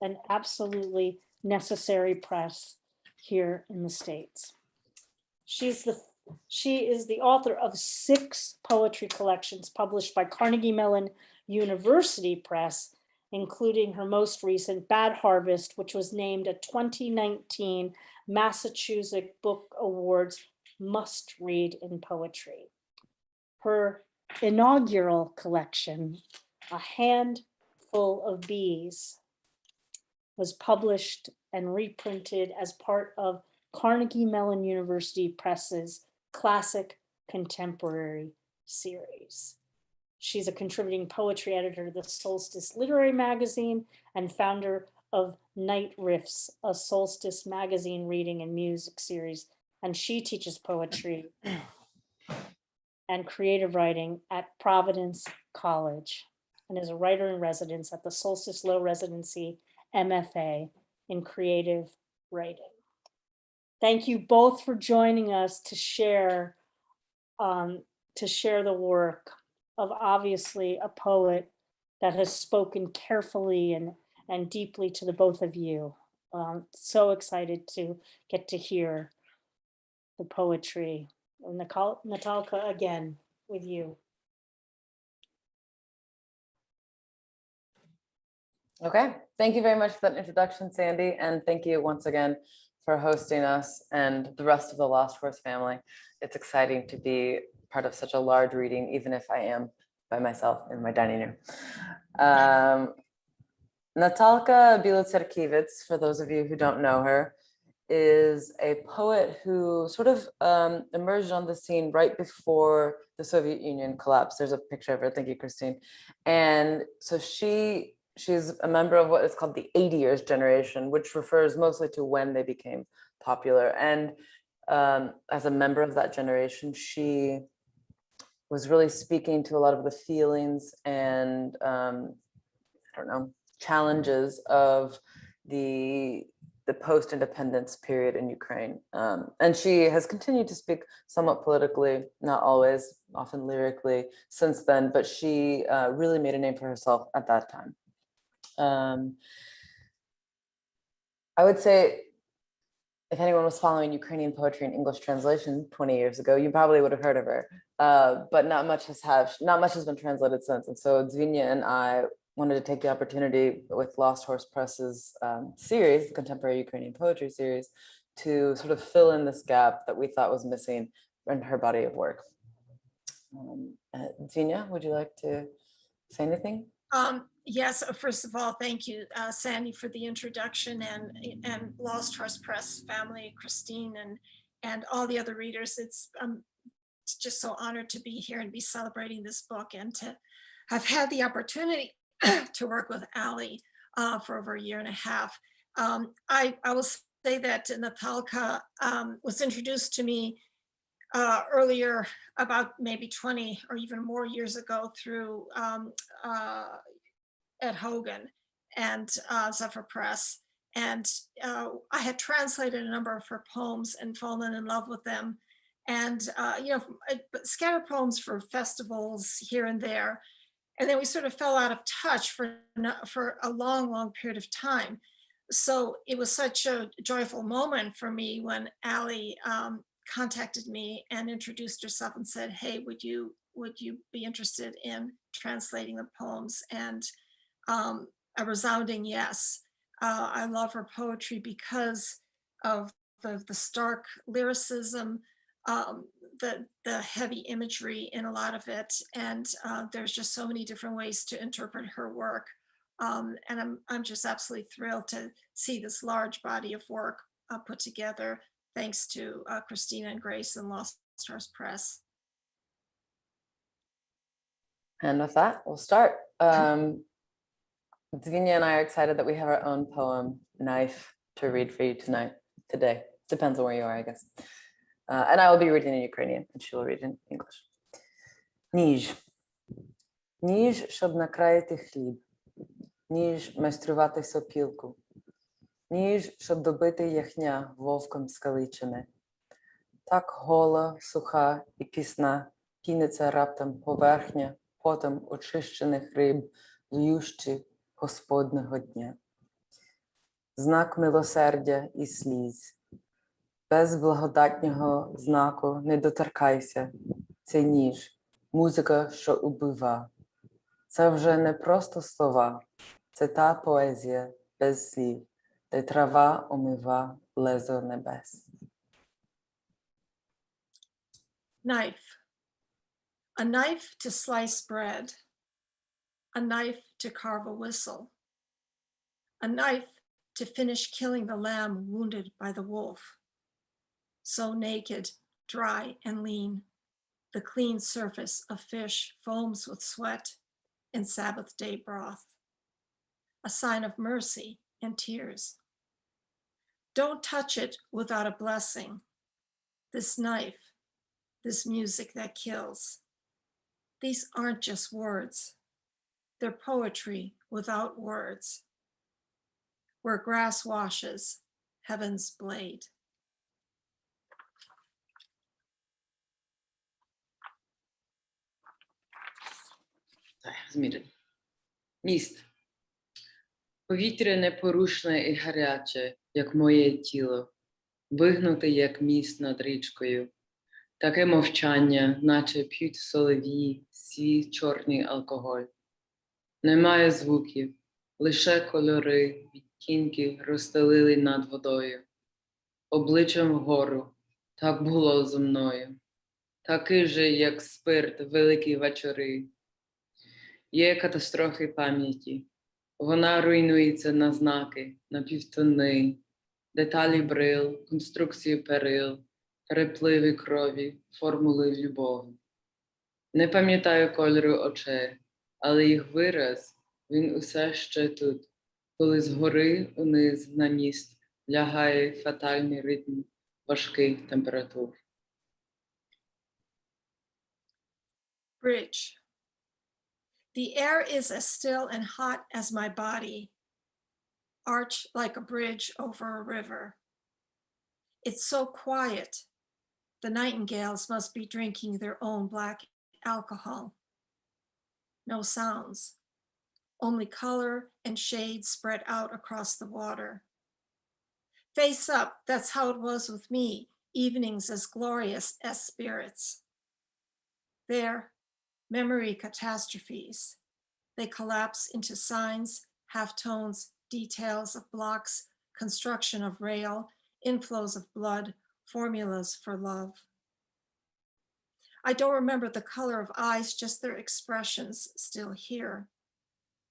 an absolutely necessary press here in the States. She is the author of 6 poetry collections published by Carnegie Mellon University Press, including her most recent Bad Harvest, which was named a 2019 Massachusetts Book Awards must read in poetry. Her inaugural collection, A Handful of Bees, was published and reprinted as part of Carnegie Mellon University Press's Classic Contemporary series. She's a contributing poetry editor to the Solstice Literary Magazine and founder of Night Riffs, a Solstice magazine reading and music series. And she teaches poetry and creative writing at Providence College and is a writer in residence at the Solstice Low Residency MFA in creative writing. Thank you both for joining us to share the work of obviously a poet that has spoken carefully and deeply to the both of you. So excited to get to hear the poetry. And Natalka, again, with you. Okay, thank you very much for that introduction, Sandy, and thank you once again for hosting us and the rest of the Lost Horse family. It's exciting to be part of such a large reading, even if I am by myself in my dining room. Natalka Bilocerkiewicz, for those of you who don't know her, is a poet who sort of emerged on the scene right before the Soviet Union collapsed. There's a picture of her, thank you, Christine. And so she's a member of what is called the 80 years generation, which refers mostly to when they became popular. And as a member of that generation, she was really speaking to a lot of the feelings and challenges of the post-independence period in Ukraine. And she has continued to speak somewhat politically, not always, often lyrically since then, but she really made a name for herself at that time. I would say if anyone was following Ukrainian poetry in English translation 20 years ago, you probably would have heard of her, but not much has been translated since. And so Dzvinia and I wanted to take the opportunity with Lost Horse Press's series, the Contemporary Ukrainian Poetry series, to sort of fill in this gap that we thought was missing in her body of work. Dzvinia, would you like to say anything? Yes, first of all, thank you, Sandy, for the introduction, and Lost Horse Press family, Christine, and all the other readers. It's just so honored to be here and be celebrating this book, and to have had the opportunity to work with Ali for over 1.5 years. I will say that Natalka was introduced to me earlier, about maybe 20 or even more years ago, through Ed Hogan and Zephyr Press. And I had translated a number of her poems and fallen in love with them. And, scattered poems for festivals here and there. And then we sort of fell out of touch for a long, long period of time. So it was such a joyful moment for me when Ali contacted me and introduced herself and said, hey, would you be interested in translating the poems? And a resounding yes. I love her poetry because of the stark lyricism, the heavy imagery in a lot of it, and there's just so many different ways to interpret her work, and I'm just absolutely thrilled to see this large body of work put together thanks to Christina and Grace and Lost Stars Press. And with that, we'll start. Dzvinia and I are excited that we have our own poem, Knife, to read for you today. Depends on where you are, I guess. And I will be reading in Ukrainian, and she will read in English. Ніж. Ніж, щоб накроїти хліб. Ніж, майструвати сопілку. Ніж, щоб добити яхня вовком скалічене. Так гола, суха і пісна кинеться раптом поверхня потом очищених риб в ющі Господнього дня. Знак милосердя і сліз. Без благодатнього знаку не доторкайся. Це ніж, музика, що убива. Це вже не просто слова, це та поезія без слів, де трава омива лезо небес. Knife. A knife to slice bread. A knife to carve a whistle. A knife to finish killing the lamb wounded by the wolf. So naked, dry, and lean, the clean surface of fish foams with sweat and Sabbath day broth, a sign of mercy and tears. Don't touch it without a blessing. This knife, this music that kills. These aren't just words. They're poetry without words. Where grass washes, heaven's blade. Міст. Повітря непорушне і гаряче, як моє тіло, вигнуте, як міст над річкою. Таке мовчання, наче п'ють солов'ї свій чорний алкоголь. Немає звуків, лише кольори, відтінки розстелили над водою. Обличчям вгору, так було зо мною. Такий же, як спирт, великі вечори. Є катастрофи пам'яті. Вона руйнується на знаки, на півтони, деталі брил, конструкції перил, перепливи крові, формули любові. Не пам'ятаю кольору очей, але їх вираз, він усе ще тут, коли згори униз на міст лягає фатальний ритм важких температур. Bridge. The air is as still and hot as my body, arch like a bridge over a river. It's so quiet. The nightingales must be drinking their own black alcohol. No sounds, only color and shade spread out across the water. Face up, that's how it was with me, evenings as glorious as spirits. There, memory catastrophes. They collapse into signs, halftones, details of blocks, construction of rail, inflows of blood, formulas for love. I don't remember the color of eyes, just their expressions still here.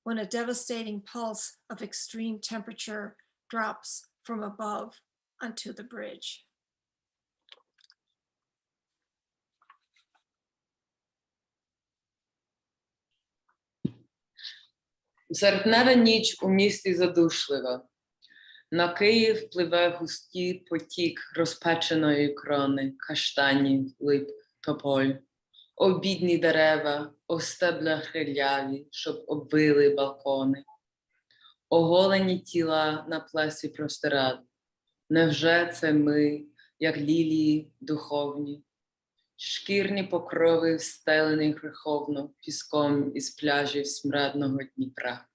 When a devastating pulse of extreme temperature drops from above onto the bridge. Серпнева ніч у місті задушлива. На Київ пливе густий потік розпеченої крони, каштанів, лип, тополь. О бідні дерева, о стебля хриляві, щоб обвили балкони. Оголені тіла на плесі простирад. Невже це ми, як лілії духовні? Шкірні покрови встелені греховно піском із пляжів смрадного Дніпра.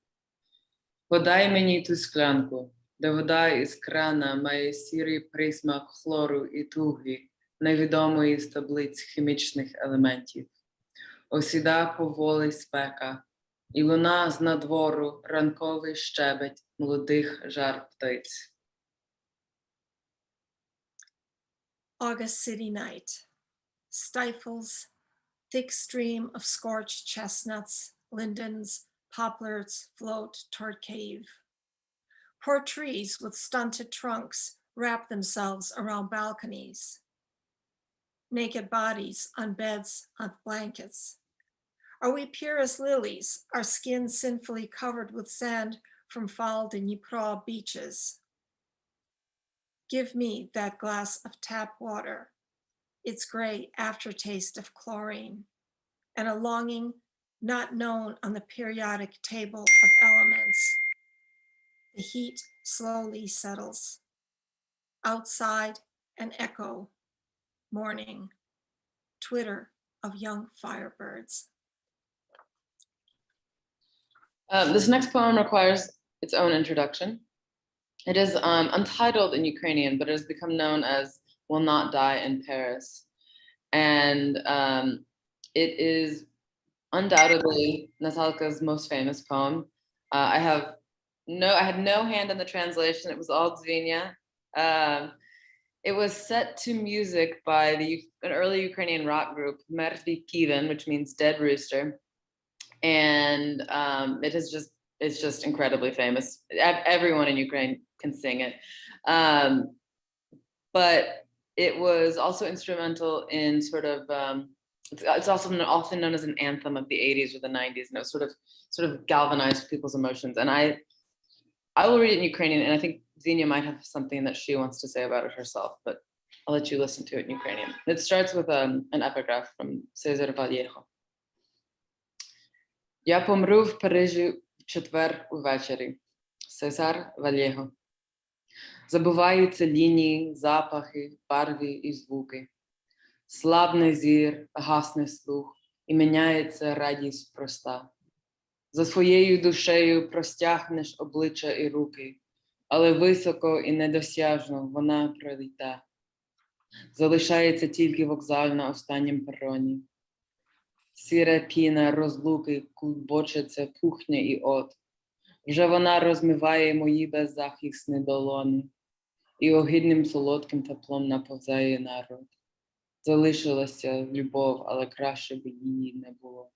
Подай мені ту склянку, де вода із крана має сірий присмак хлору і туги, невідомої з таблиць хімічних елементів. Осіда поволі спека, і луна з надвору ранковий щебет молодих жар птиць. August city night. Stifles, thick stream of scorched chestnuts, lindens, poplars float toward cave. Poor trees with stunted trunks wrap themselves around balconies. Naked bodies on beds, on blankets. Are we pure as lilies, our skin sinfully covered with sand from foul Dnipro beaches? Give me that glass of tap water, its gray aftertaste of chlorine, and a longing not known on the periodic table of elements. The heat slowly settles. Outside, an echo, morning, twitter of young firebirds. This next poem requires its own introduction. It is untitled in Ukrainian, but it has become known as Will Not Die in Paris. And it is undoubtedly Natalka's most famous poem. I had no hand in the translation. It was all Dzvinia. It was set to music by an early Ukrainian rock group, Mrtvý Kivin, which means dead rooster. And it's just incredibly famous. Everyone in Ukraine can sing it. But it was also instrumental in sort of, it's also often known as an anthem of the 80s or the 90s, and it was sort of galvanized people's emotions. And I will read it in Ukrainian, and I think Dzvinia might have something that she wants to say about it herself, but I'll let you listen to it in Ukrainian. It starts with an epigraph from Cesar Vallejo. Я помру в Парижі в четвер увечері. Цезар Вальєго. Забуваються лінії, запахи, барви і звуки. Слабне зір, гасне слух, і міняється радість проста. За своєю душею простягнеш обличчя і руки, але високо і недосяжно вона проліта. Залишається тільки вокзаль на останнім пероні. Сіра піна розлуки клубочиться, пухне і от. Вже вона розмиває мої беззахисні долоні, і огидним солодким теплом наповзає народ. Залишилася любов, але краще б її не було.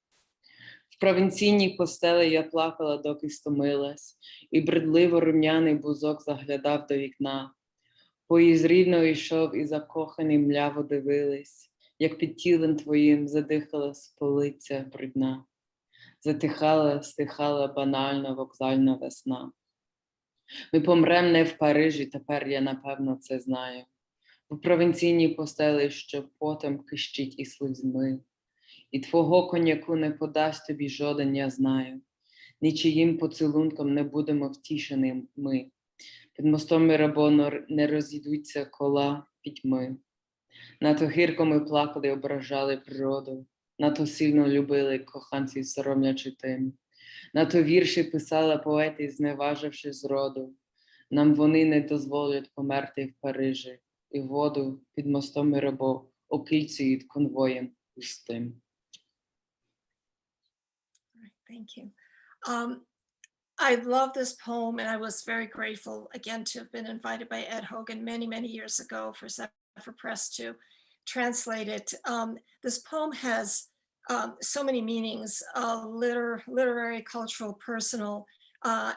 В провінційній постелі я плакала, доки стомилась, і бредливо рум'яний бузок заглядав до вікна. Поїзд рівно йшов, і закохані мляво дивились, як під тілем твоїм задихала сполиця брудна. Затихала, стихала банальна вокзальна весна. Ми помрем не в Парижі, тепер я напевно це знаю. В провінційній постелі, що потом кищить і слизьми. І твого коньяку не подасть тобі жоден, я знаю. Нічиїм поцілунком не будемо втішені ми. Під мостом Мірабону не розійдуться кола пітьми. Надто гірко ми плакали, ображали природу. Надто сильно любили коханців, соромлячи тим. Надто вірші писали поети, зневаживши зроду. Нам вони не дозволять померти в Парижі. І воду під мостом Мірабо окільцюють конвоєм пустим. Thank you. I love this poem, and I was very grateful again to have been invited by Ed Hogan many, many years ago for Zephyr Press to translate it. This poem has so many meanings, literary, cultural, personal,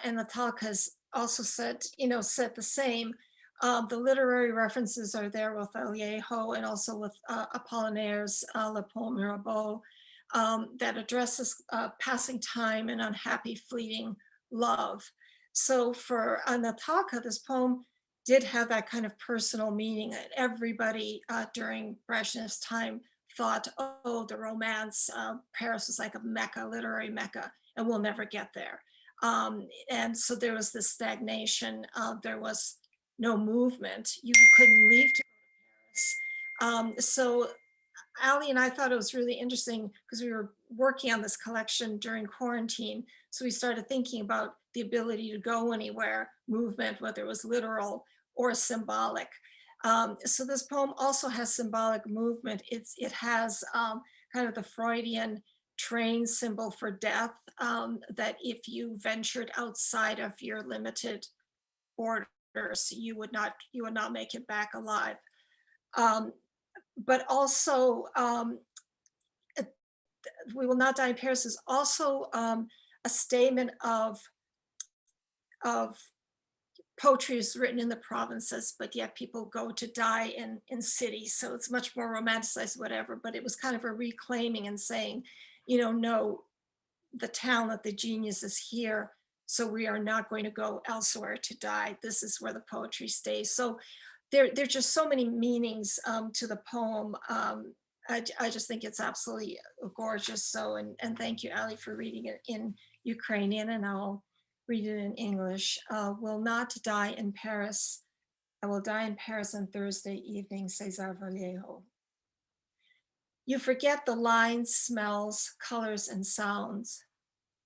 and Natalka has also said the same. The literary references are there with Vallejo and also with Apollinaire's Le Poème Mirabeau that addresses passing time and unhappy, fleeting love. So for Natalka, this poem did have that kind of personal meaning that everybody during Brezhnev's time thought, oh, the romance, Paris was like a Mecca, literary Mecca, and we'll never get there. And so there was this stagnation. There was no movement. You couldn't leave to go to Paris. So Ali and I thought it was really interesting because we were working on this collection during quarantine. So we started thinking about the ability to go anywhere, movement, whether it was literal or symbolic. So this poem also has symbolic movement. It has kind of the Freudian train symbol for death, that if you ventured outside of your limited borders, you would not make it back alive. But also, We Will Not Die in Paris is also a statement of poetry is written in the provinces, but yet people go to die in cities. So it's much more romanticized, whatever, but it was kind of a reclaiming and saying, you know, no, the talent, the genius is here. So we are not going to go elsewhere to die. This is where the poetry stays. So there's just so many meanings to the poem. I just think it's absolutely gorgeous. So, and thank you, Ali, for reading it in Ukrainian, and I'll read it in English. Will not die in Paris. I will die in Paris on Thursday evening, César Vallejo. You forget the lines, smells, colors, and sounds.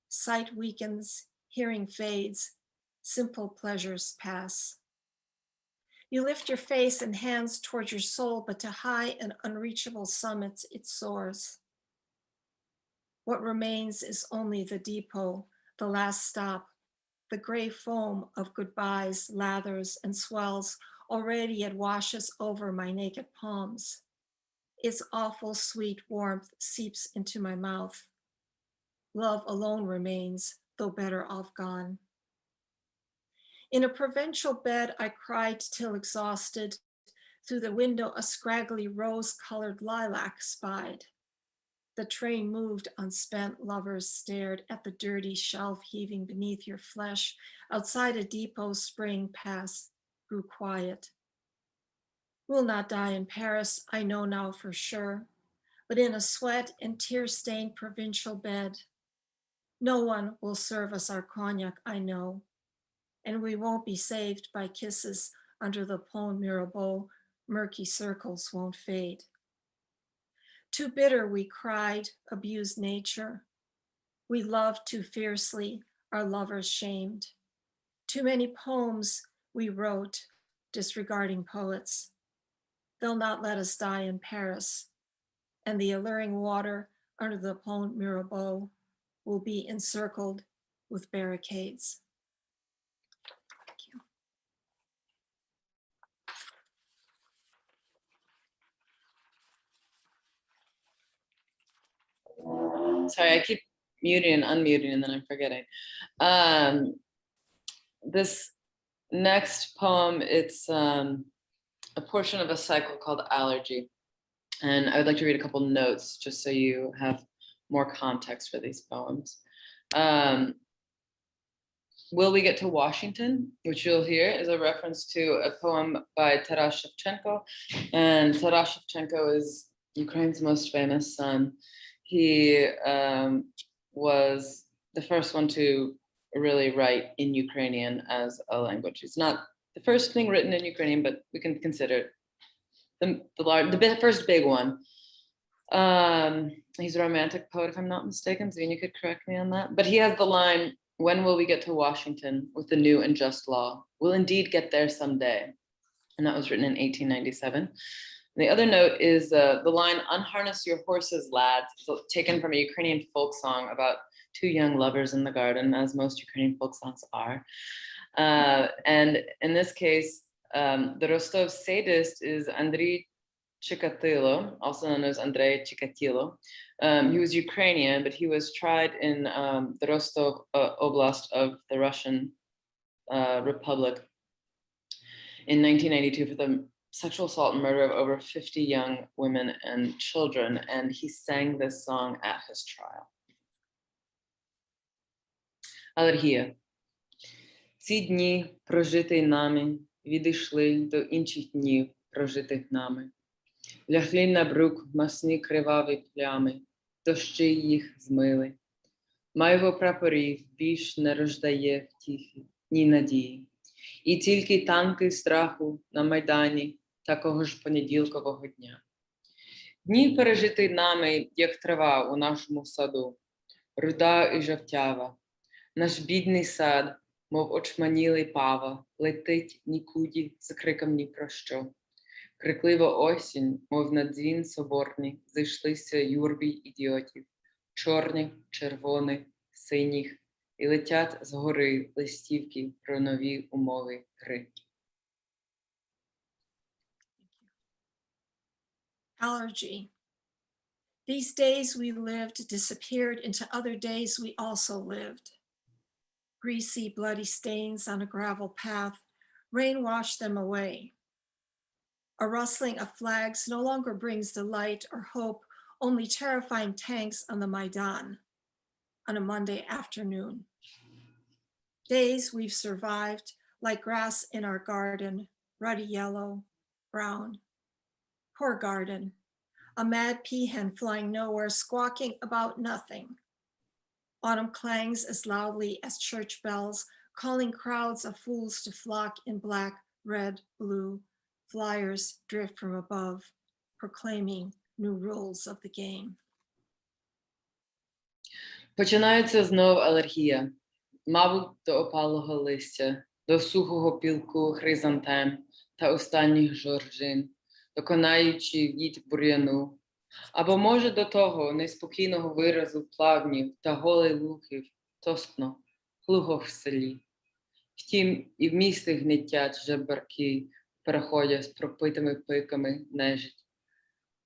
Sight weakens, hearing fades, simple pleasures pass. You lift your face and hands towards your soul, but to high and unreachable summits it soars. What remains is only the depot, the last stop, the gray foam of goodbyes, lathers, and swells. Already it washes over my naked palms. Its awful sweet warmth seeps into my mouth. Love alone remains, though better off gone. In a provincial bed, I cried till exhausted. Through the window, a scraggly rose-colored lilac spied. The train moved, unspent lovers stared at the dirty shelf heaving beneath your flesh. Outside a depot, spring passed, grew quiet. Will not die in Paris, I know now for sure, but in a sweat and tear-stained provincial bed. No one will serve us our cognac, I know, and we won't be saved by kisses under the Pont Mirabeau. Murky circles won't fade. Too bitter we cried, abused nature. We loved too fiercely, our lovers shamed. Too many poems we wrote, disregarding poets. They'll not let us die in Paris, and the alluring water under the Pont Mirabeau will be encircled with barricades. Thank you. Sorry, I keep muting and unmuting and then I'm forgetting. This next poem, it's a portion of a cycle called Allergy. And I would like to read a couple notes just so you have more context for these poems. Will We Get to Washington, which you'll hear, is a reference to a poem by Taras Shevchenko. And Taras Shevchenko is Ukraine's most famous son. He was the first one to really write in Ukrainian as a language. It's not the first thing written in Ukrainian, but we can consider it the first big one. He's a romantic poet, if I'm not mistaken. Dzvinia could correct me on that. But he has the line, "When will we get to Washington with the new and just law? We'll indeed get there someday." And that was written in 1897. And the other note is the line, "Unharness your horses, lads," so taken from a Ukrainian folk song about two young lovers in the garden, as most Ukrainian folk songs are. And in this case, the Rostov sadist is Andriy Chikatilo, also known as Andrei Chikatilo. He was Ukrainian, but he was tried in the Rostov Oblast of the Russian Republic in 1992 for the sexual assault and murder of over 50 young women and children. And he sang this song at his trial. Алергія. Ці дні, прожиті нами, відійшли до інших днів, прожитих нами. Лягли на брук масні криваві плями, дощі їх змили. Майво прапорів більш не рождає втіхи, ні надії. І тільки танки страху на Майдані такого ж понеділкового дня. Дні пережиті нами, як трава у нашому саду, руда і жовтява. Наш бідний сад, мов очманілий пава, летить нікуди з криком ні про що. Криклива осінь, мов на дзвін соборний, зійшлися юрбі ідіотів, чорних, червоних, синіх, і летять згори листівки про нові умови гри. Allergy. These days we lived disappeared into other days we also lived. Greasy, bloody stains on a gravel path, Rain washed them away. A rustling of flags no longer brings delight or hope, only terrifying tanks on the Maidan on a Monday afternoon. Days we've survived like grass in our garden, ruddy yellow, brown. Poor garden, a mad peahen flying nowhere, squawking about nothing. Autumn clangs as loudly as church bells, calling crowds of fools to flock in black, red, blue. Flyers drift from above, proclaiming new rules of the game. Починається знов алергія. Мабуть, до опалого листя, до сухого пілку хризантем та останніх жоржин, доконаючи від бур'яну. Або, може, до того неспокійного виразу плавнів та голей лухів, тоскно, глухо в селі. Втім, і в місті гнетять жебарки, переходять з пропитими пиками нежить.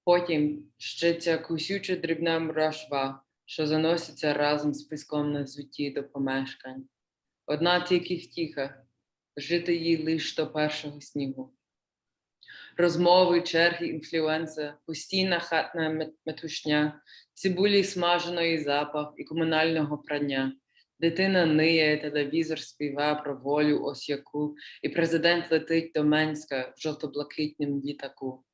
Потім ще ця кусюча дрібна мурашва, що заноситься разом з піском на взутті до помешкань. Одна тільки втіха – жити їй лиш до першого снігу. Розмови, черги, інфлюенса, постійна хатна метушня, цибулі смаженої запах і комунального прання. Дитина ниє, телевізор співає про волю осяку, і президент летить до Менська в жовто-блакитнім літаку.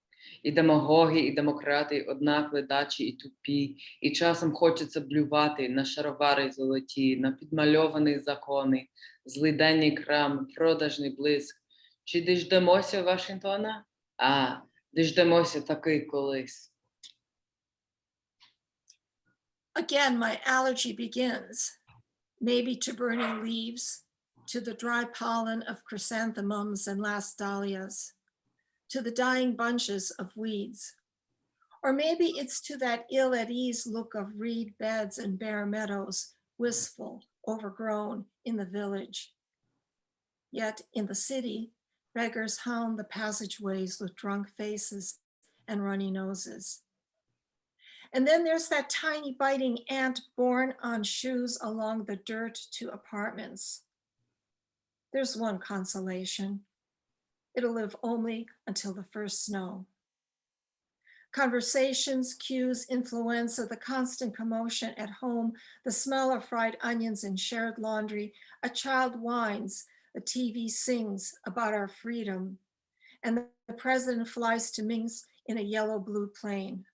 І демагоги, і демократи однак ледачі і тупі, і часом хочеться блювати на шаровари золоті, на підмальовані закони, злиденні крам, продажний блиск. Чи діждемося Вашингтона? А, діждемося таки колись. Again, my allergy begins, maybe to burning leaves, to the dry pollen of chrysanthemums and last dahlias, to the dying bunches of weeds. Or maybe it's to that ill-at-ease look of reed beds and bare meadows, wistful, overgrown in the village. Yet in the city, beggars hound the passageways with drunk faces and runny noses. And then there's that tiny biting ant borne on shoes along the dirt to apartments. There's one consolation. It'll live only until the first snow. Conversations, cues, influenza, the constant commotion at home, the smell of fried onions and shared laundry, a child whines, the TV sings about our freedom, and the president flies to Minsk in a yellow-blue plane.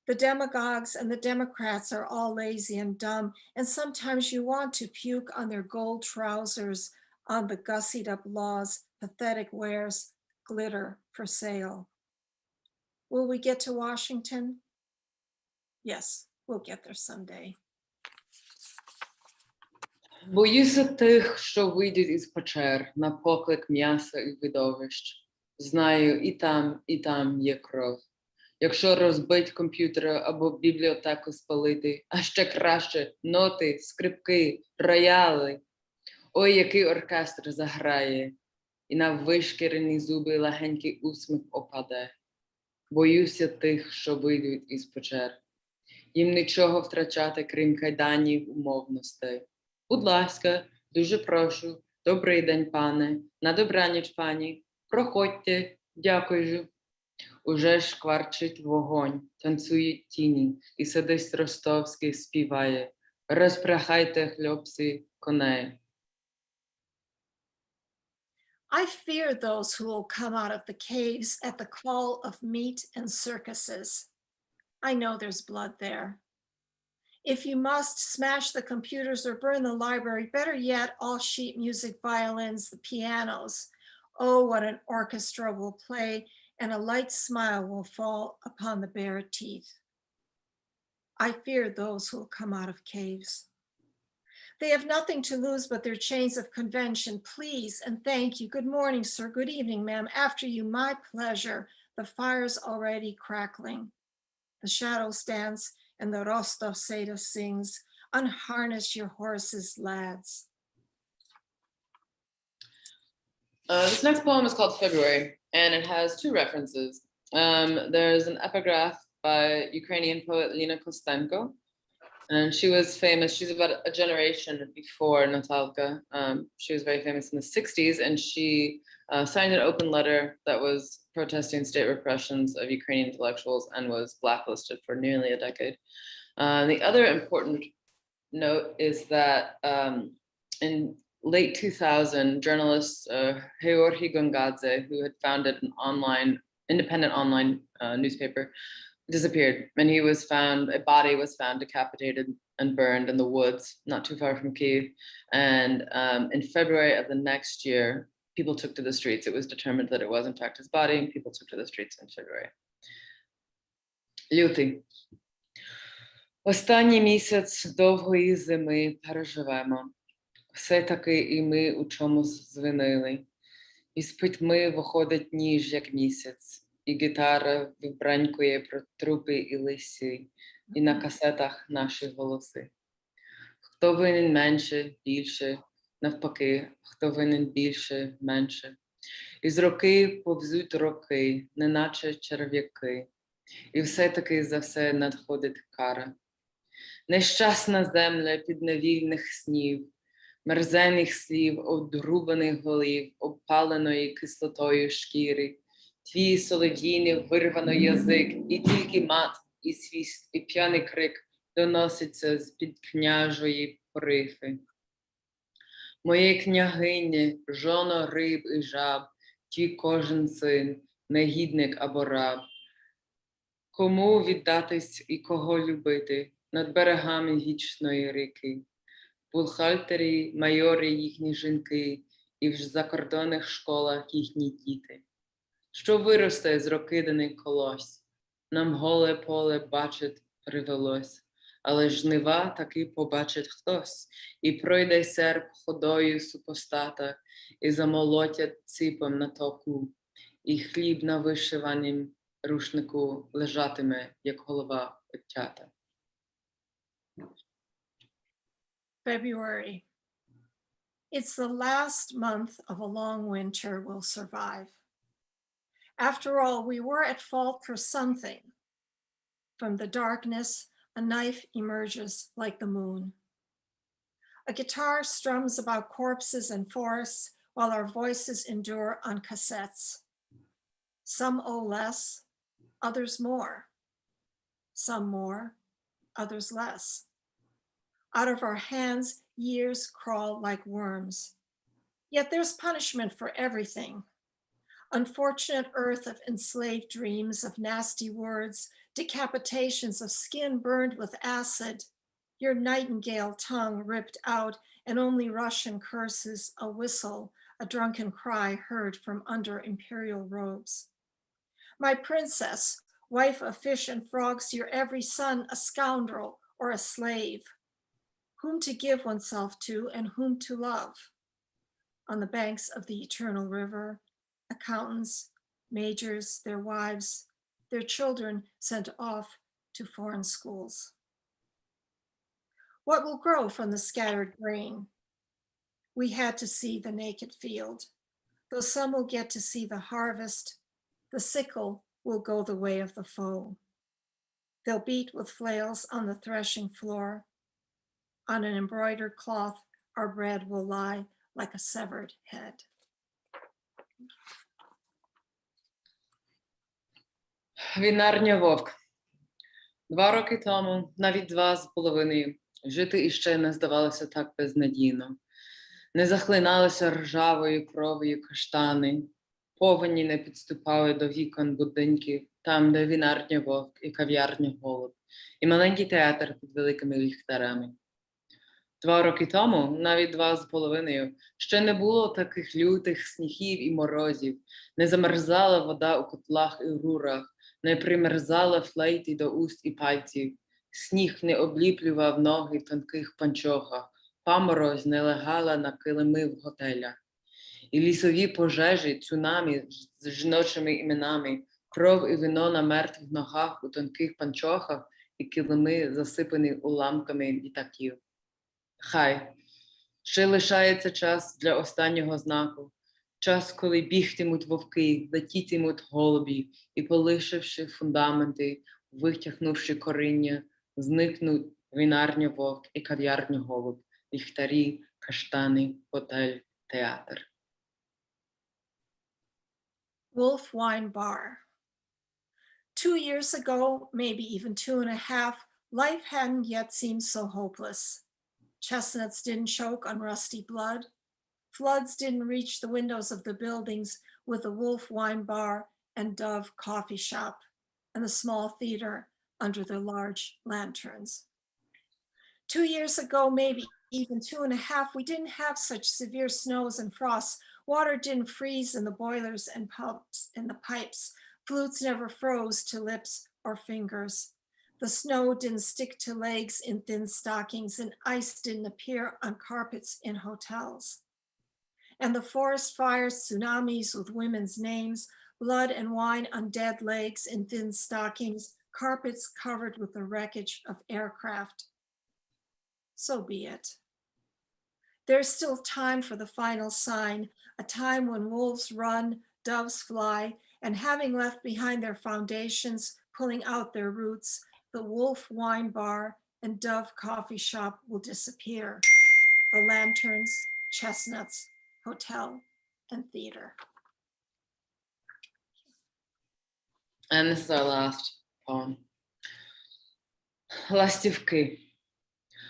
The demagogues and the Democrats are all lazy and dumb, and sometimes you want to puke on their gold trousers, on the gussied up laws, pathetic wares, glitter for sale. Will we get to Washington? Yes, we'll get there someday. Боюся тих, що вийдуть із печер на поклик м'яса і видовищ. Знаю, і там є кров. Якщо розбить комп'ютери або бібліотеку спалити, а ще краще ноти, скрипки, рояли. Ой, який оркестр заграє, і на вишкірені зуби легенький усміх опаде. Боюся тих, що вийдуть із печер. Їм нічого втрачати, крім кайданів умовностей. Будь ласка, дуже прошу, добрий день, пане, на добраніч, пані, проходьте, дякую. Уже ж кварчить вогонь, танцюють тіні, і сидить Ростовський співає. Розпрягайте, хлопці, коней. I fear those who will come out of the caves at the call of meat and circuses. I know there's blood there. If you must, smash the computers or burn the library, better yet, all sheet music, violins, the pianos. Oh, what an orchestra will play, and a light smile will fall upon the bare teeth. I fear those who will come out of caves. They have nothing to lose but their chains of convention. Please and thank you. Good morning, sir. Good evening, ma'am. After you, my pleasure. The fire's already crackling. The shadows dance and the Rostov Seda sings. Unharness your horses, lads. This next poem is called February, and it has two references. There's an epigraph by Ukrainian poet Lena Kostenko, And she was famous. She's about a generation before Natalka. She was very famous in the 60s, and she signed an open letter that was protesting state repressions of Ukrainian intellectuals and was blacklisted for nearly a decade. The other important note is that in late 2000, journalist Georgi Gongadze, who had founded an independent online newspaper, disappeared, and a body was found decapitated and burned in the woods not too far from Kyiv. And in February of the next year, people took to the streets. It was determined that it was in fact his body, and people took to the streets in February. Лютий. Останній місяць довгої зими переживемо. Все-таки і ми у чомусь звинили. Із пітьми виходить ніж, як місяць, і гітара вибранькує про трупи і лисі, і на касетах наші голоси. Хто винен менше, більше, навпаки, хто винен більше, менше. Із роки повзуть роки, неначе черв'яки, і все-таки за все надходить кара. Нещасна земля підневільних снів, мерзених слів, одрубаних голів, обпаленої кислотою шкіри, твій солов'їний вирвано язик, і тільки мат, і свіст, і п'яний крик доноситься з-під княжої порифи. Моє княгині, жоно риб і жаб, твій кожен син, негідник або раб. Кому віддатись і кого любити над берегами вічної ріки? Бухгалтері, майори їхні жінки, і в закордонних школах їхні діти. Що виросте з рокиданий колось, нам голе поле бачить привелось, але жнива таки побачить хтось, і пройде серп ходою супостата, і замолотять ципом на току, і хліб на вишиванім рушнику лежатиме, як голова оттята. February. It's the last month of a long winter we'll survive. After all, we were at fault for something. From the darkness, a knife emerges like the moon. A guitar strums about corpses and forests while our voices endure on cassettes. Some owe less, others more. Some more, others less. Out of our hands, years crawl like worms. Yet there's punishment for everything. Unfortunate earth of enslaved dreams, of nasty words, decapitations of skin burned with acid, your nightingale tongue ripped out, and only Russian curses, a whistle, a drunken cry heard from under imperial robes. My princess, wife of fish and frogs, your every son a scoundrel or a slave. Whom to give oneself to and whom to love. On the banks of the eternal river, accountants, majors, their wives, their children sent off to foreign schools. What will grow from the scattered grain? We had to see the naked field. Though some will get to see the harvest, the sickle will go the way of the foe. They'll beat with flails on the threshing floor. On an embroidered cloth, our bread will lie like a severed head. Вінарня вовк. 2 роки тому, навіть 2,5, жити іще не здавалося так безнадійно. Не захлиналися ржавою кров'ю каштани, повені не підступали до вікон будинків, там, де вінарня вовк і кав'ярня голуб, і маленький театр під великими ліхтарами. 2 роки тому, навіть 2,5, ще не було таких лютих снігів і морозів, не замерзала вода у котлах і рурах, не примерзала флейти до уст і пальців, сніг не обліплював ноги в тонких панчохах, паморозь не лягала на килими в готелях. І лісові пожежі, цунамі з жіночими іменами, кров і вино на мертвих ногах у тонких панчохах і килими, засипані уламками літаків. Хай, ще лишається час для останнього знаку, час, коли бігтимуть вовки, летітимуть голубі, і, полишивши фундаменти, витягнувши коріння, зникнуть винарню вовк і кав'ярню голуб, ліхтарі, каштани, готель, театр. Wolf Wine Bar. 2 years ago, maybe even 2.5, life hadn't yet seemed so hopeless. Chestnuts didn't choke on rusty blood. Floods didn't reach the windows of the buildings with the Wolf Wine Bar and Dove Coffee Shop and the small theater under their large lanterns. 2 years ago, maybe even 2.5, we didn't have such severe snows and frosts. Water didn't freeze in the boilers and pumps in the pipes. Flutes never froze to lips or fingers. The snow didn't stick to legs in thin stockings, and ice didn't appear on carpets in hotels. And the forest fires, tsunamis with women's names, blood and wine on dead legs in thin stockings, carpets covered with the wreckage of aircraft. So be it. There's still time for the final sign, a time when wolves run, doves fly, and having left behind their foundations, pulling out their roots, the Wolf Wine Bar and Dove Coffee Shop will disappear. The lanterns, chestnuts, hotel, and theater. And this is our last poem. Ластівки.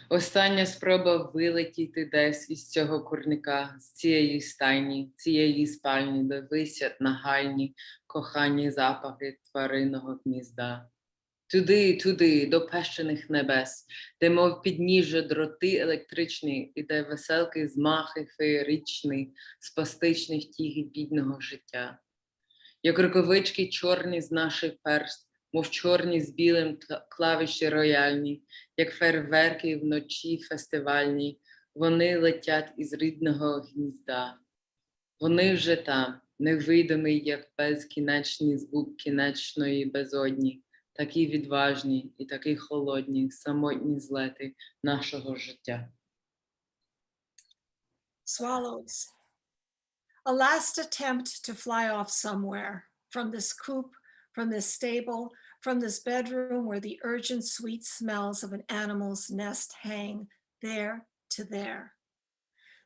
Остання спроба вилетіти десь із цього курника, з цієї стайні, цієї спальні, де висять нагальні, кохані запахи тваринного гнізда. Туди, туди, до пещених небес, де мов підніжжя дроти електричні, і де веселки змахи феєричні, спастичних тіги бідного життя. Як рукавички чорні з наших перст, мов чорні з білим клавіші рояльні, як фейерверки вночі фестивальні, вони летять із рідного гнізда. Вони вже там, невидимий, як безкінечний звук кінечної безодні, такі відважні і такі холодні, самотні злети нашого життя. Swallows. A last attempt to fly off somewhere, from this coop, from this stable, from this bedroom where the urgent sweet smells of an animal's nest hang there to there.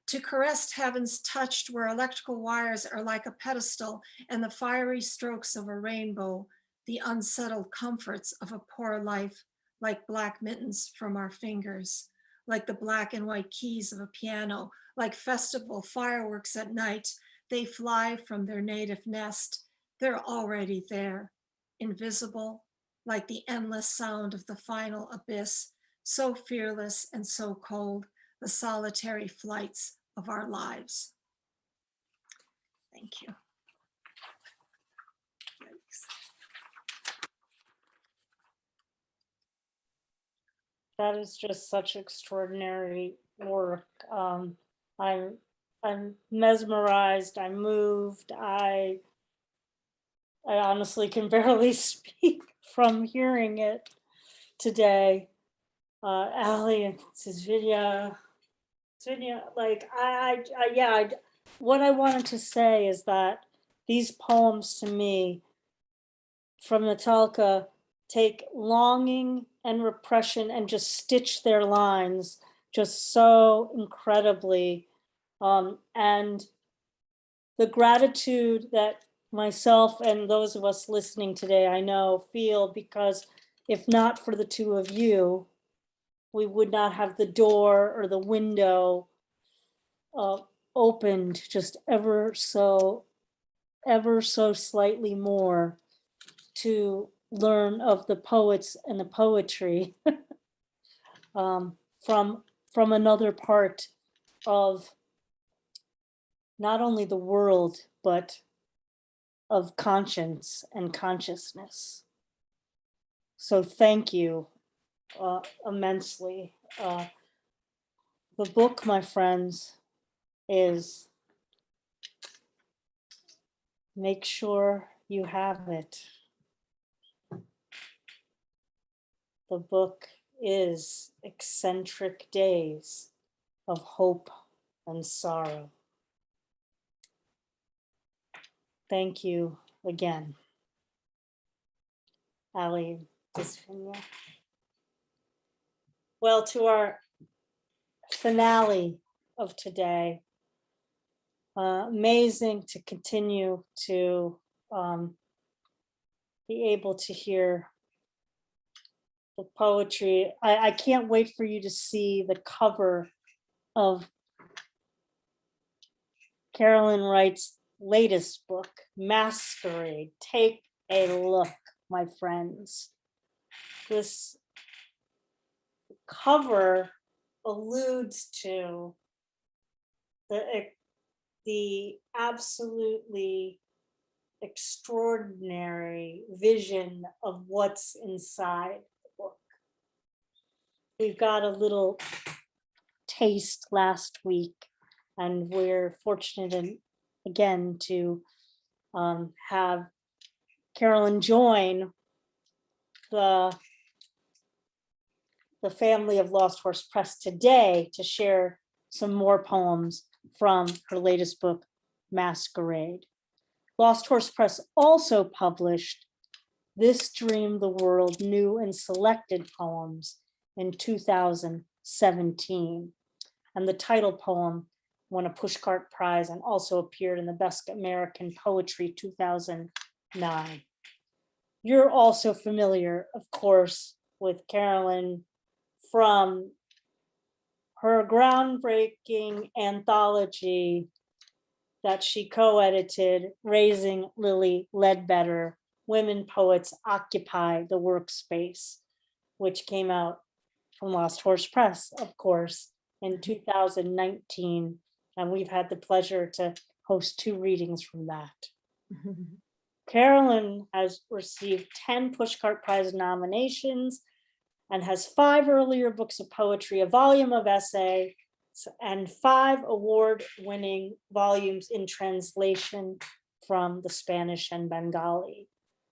To caress heavens touched where electrical wires are like a pedestal and the fiery strokes of a rainbow, the unsettled comforts of a poor life, like black mittens from our fingers, like the black and white keys of a piano, like festival fireworks at night. They fly from their native nest. They're already there, invisible, like the endless sound of the final abyss, so fearless and so cold, the solitary flights of our lives. Thank you. That is just such extraordinary work. I'm mesmerized, I'm moved. I honestly can barely speak from hearing it today. Ali and Dzvinia, like what I wanted to say is that these poems to me from Natalka take longing and repression and just stitch their lines just so incredibly. And the gratitude that myself and those of us listening today, I know, feel, because if not for the two of you, we would not have the door or the window opened just ever so slightly more to learn of the poets and the poetry from another part of not only the world, but of conscience and consciousness. So thank you immensely. The book, my friends, is make sure you have it. The book is Eccentric Days of Hope and Sorrow. Thank you again. Ali, Dzvinia. Well, to our finale of today, amazing to continue to be able to hear the poetry. I can't wait for you to see the cover of Carolyn Wright's latest book, Masquerade. Take a look, my friends. This cover alludes to the absolutely extraordinary vision of what's inside the book. We've got a little taste last week, and we're fortunate again to have Carolyn join the family of Lost Horse Press today to share some more poems from her latest book, Masquerade. Lost Horse Press also published This Dream the World New and Selected Poems in 2017. And the title poem won a Pushcart Prize and also appeared in the Best American Poetry 2009. You're also familiar, of course, with Carolyn from her groundbreaking anthology that she co-edited, Raising Lily Ledbetter, Women Poets Occupy the Workspace, which came out from Lost Horse Press, of course, in 2019. And we've had the pleasure to host 2 readings from that. Carolyn has received 10 Pushcart Prize nominations and has 5 earlier books of poetry, a volume of essay, and 5 award-winning volumes in translation from the Spanish and Bengali.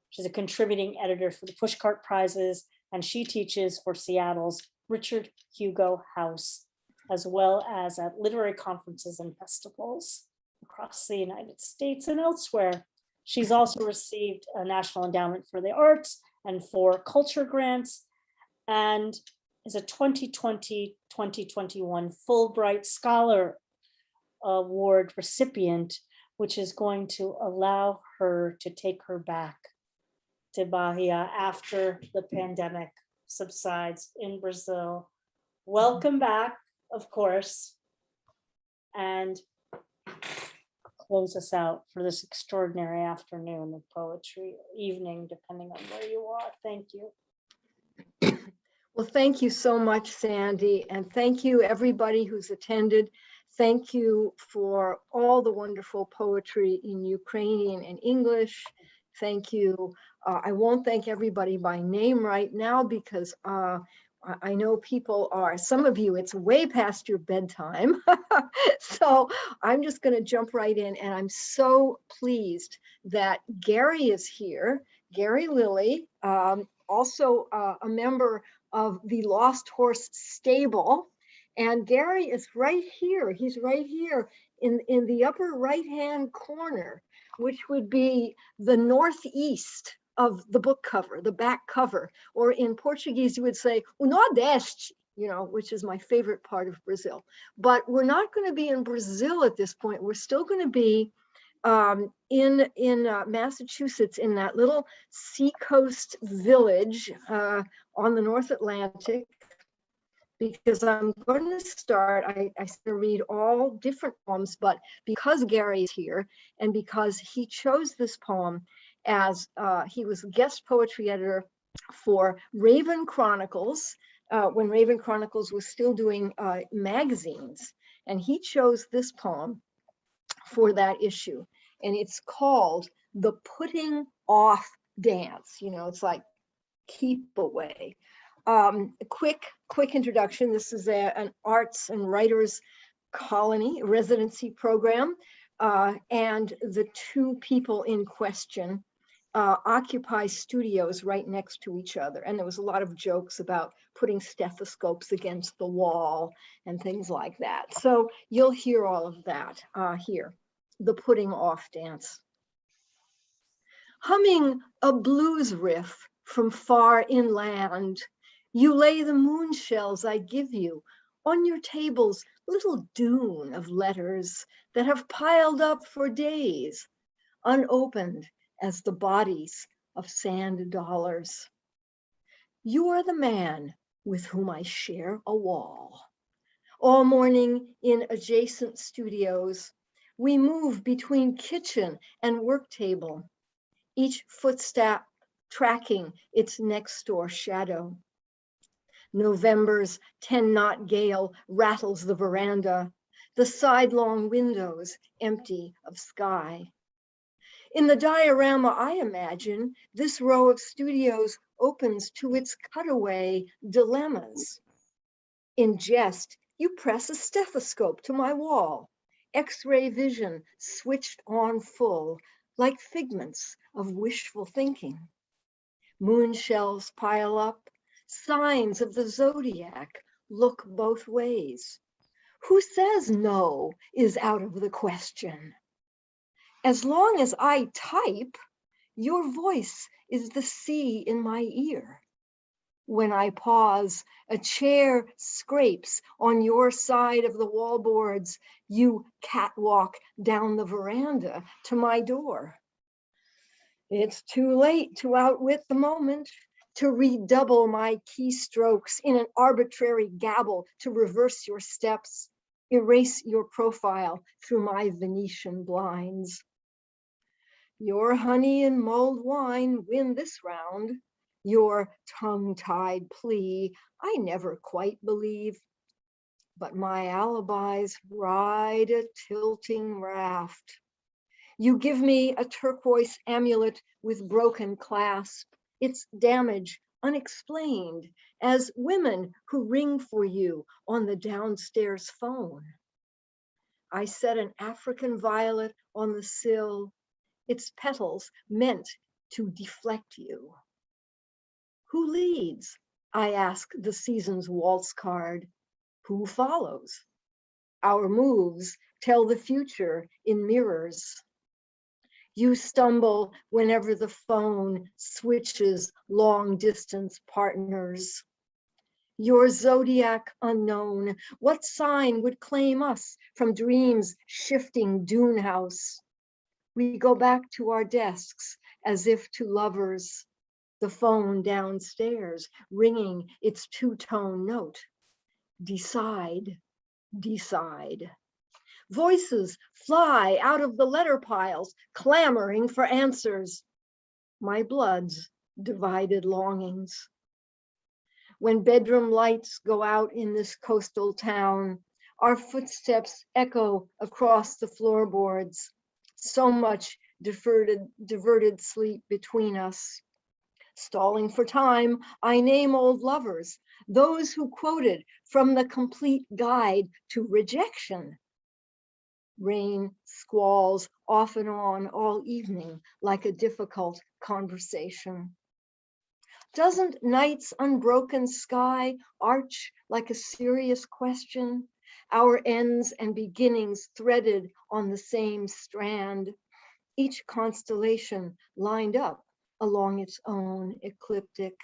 She's a contributing editor for the Pushcart Prizes, and she teaches for Seattle's Richard Hugo House, as well as at literary conferences and festivals across the United States and elsewhere. She's also received a National Endowment for the Arts and 4 culture grants, and is a 2020-2021 Fulbright Scholar Award recipient, which is going to allow her to take her back to Bahia after the pandemic subsides in Brazil. Welcome back, of course, and close us out for this extraordinary afternoon of poetry, evening, depending on where you are. Thank you. Well, thank you so much, Sandy, and thank you everybody who's attended. Thank you for all the wonderful poetry in Ukrainian and English. Thank you. I won't thank everybody by name right now because I know people are, some of you, it's way past your bedtime. So I'm just going to jump right in, and I'm so pleased that Gary is here. Gary Lilly, also a member of the Lost Horse Stable. And Gary is right here. He's right here in the upper right-hand corner, which would be the northeast of the book cover, the back cover, or in Portuguese, you would say, o Nordeste, you know, which is my favorite part of Brazil. But we're not going to be in Brazil at this point. We're still going to be in Massachusetts, in that little seacoast village on the North Atlantic, because I'm going to start, I read all different poems, but because Gary's here and because he chose this poem as he was guest poetry editor for Raven Chronicles, when Raven Chronicles was still doing magazines, and he chose this poem for that issue. And it's called The Putting Off Dance. You know, it's like keep away. A quick introduction. This is an arts and writers colony residency program. And the 2 people in question occupy studios right next to each other. And there was a lot of jokes about putting stethoscopes against the wall and things like that. So you'll hear all of that here. The Putting Off Dance. Humming a blues riff from far inland, You lay the moon shells I give you on your table's little dune of letters that have piled up for days, unopened as the bodies of sand dollars. You are the man with whom I share a wall. All morning in adjacent studios, we move between kitchen and work table, each footstep tracking its next door shadow. November's 10-knot gale rattles the veranda, the sidelong windows empty of sky. In the diorama I imagine, this row of studios opens to its cutaway dilemmas. In jest, you press a stethoscope to my wall, X-ray vision switched on full, like figments of wishful thinking. Moon shells pile up, signs of the zodiac look both ways. Who says no is out of the question? As long as I type, your voice is the sea in my ear. When I pause, a chair scrapes on your side of the wallboards. You catwalk down the veranda to my door. It's too late to outwit the moment, to redouble my keystrokes in an arbitrary gabble, to reverse your steps, erase your profile through my Venetian blinds. Your honey and mulled wine win this round. Your tongue-tied plea, I never quite believe. But my alibis ride a tilting raft. You give me a turquoise amulet with broken clasp, its damage unexplained, as women who ring for you on the downstairs phone. I set an African violet on the sill, its petals meant to deflect you. Who leads? I ask the season's waltz card. Who follows? Our moves tell the future in mirrors. You stumble whenever the phone switches long distance partners. Your zodiac unknown, what sign would claim us from dreams shifting dune house? We go back to our desks as if to lovers, the phone downstairs ringing its two-tone note. Decide, decide. Voices fly out of the letter piles, clamoring for answers. My blood's divided longings. When bedroom lights go out in this coastal town, our footsteps echo across the floorboards. So much diverted sleep between us. Stalling for time, I name old lovers, those who quoted from the complete guide to rejection. Rain squalls off and on all evening like a difficult conversation. Doesn't night's unbroken sky arch like a serious question? Our ends and beginnings threaded on the same strand, each constellation lined up along its own ecliptic.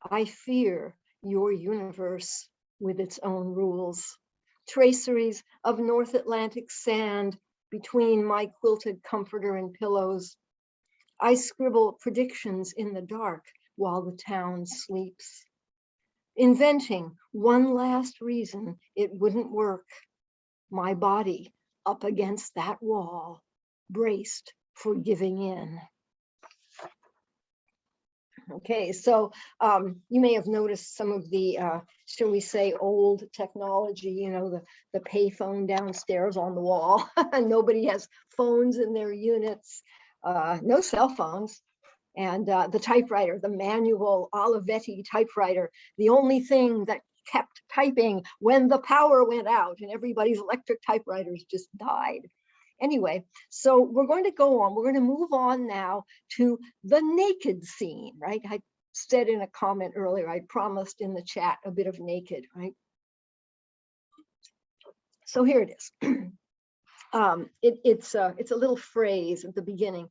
I fear your universe with its own rules, traceries of North Atlantic sand between my quilted comforter and pillows. I scribble predictions in the dark while the town sleeps, inventing one last reason it wouldn't work. My body up against that wall, braced for giving in. Okay, so you may have noticed some of the, shall we say, old technology, you know, the payphone downstairs on the wall. Nobody has phones in their units, no cell phones. And the typewriter, the manual Olivetti typewriter, the only thing that kept typing when the power went out and everybody's electric typewriters just died. Anyway, so we're going to go on. We're going to move on now to the naked scene, right? I said in a comment earlier, I promised in the chat a bit of naked, right? So here it is. It's a little phrase at the beginning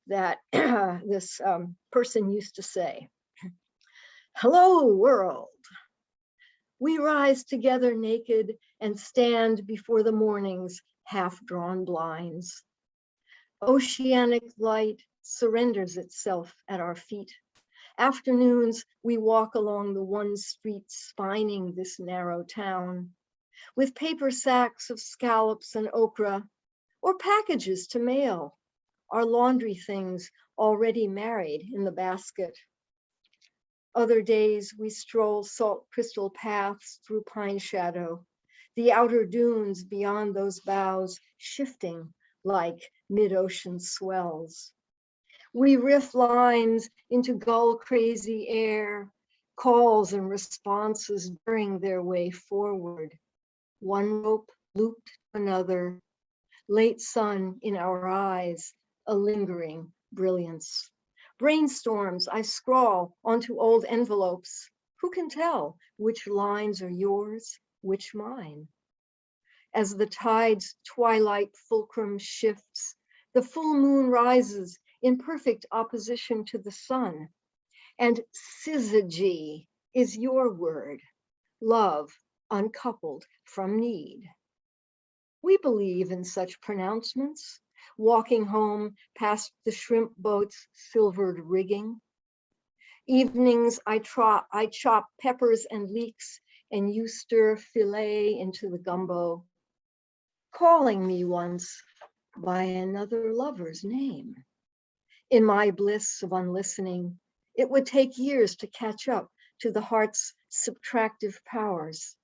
that this person used to say. Hello, world. We rise together naked and stand before the morning's half-drawn blinds. Oceanic light surrenders itself at our feet. Afternoons, we walk along the one street spining this narrow town, with paper sacks of scallops and okra, or packages to mail, our laundry things already married in the basket. Other days, we stroll salt crystal paths through pine shadow, the outer dunes beyond those boughs shifting like mid-ocean swells. We riff lines into gull-crazy air, calls and responses bearing their way forward. One rope looped to another, late sun in our eyes, a lingering brilliance. Brainstorms I scrawl onto old envelopes. Who can tell which lines are yours, which mine? As the tide's twilight fulcrum shifts, the full moon rises in perfect opposition to the sun. And syzygy is your word, love uncoupled from need. We believe in such pronouncements, walking home past the shrimp boat's silvered rigging. Evenings I chop peppers and leeks and you stir filet into the gumbo, calling me once by another lover's name. In my bliss of unlistening, it would take years to catch up to the heart's subtractive powers,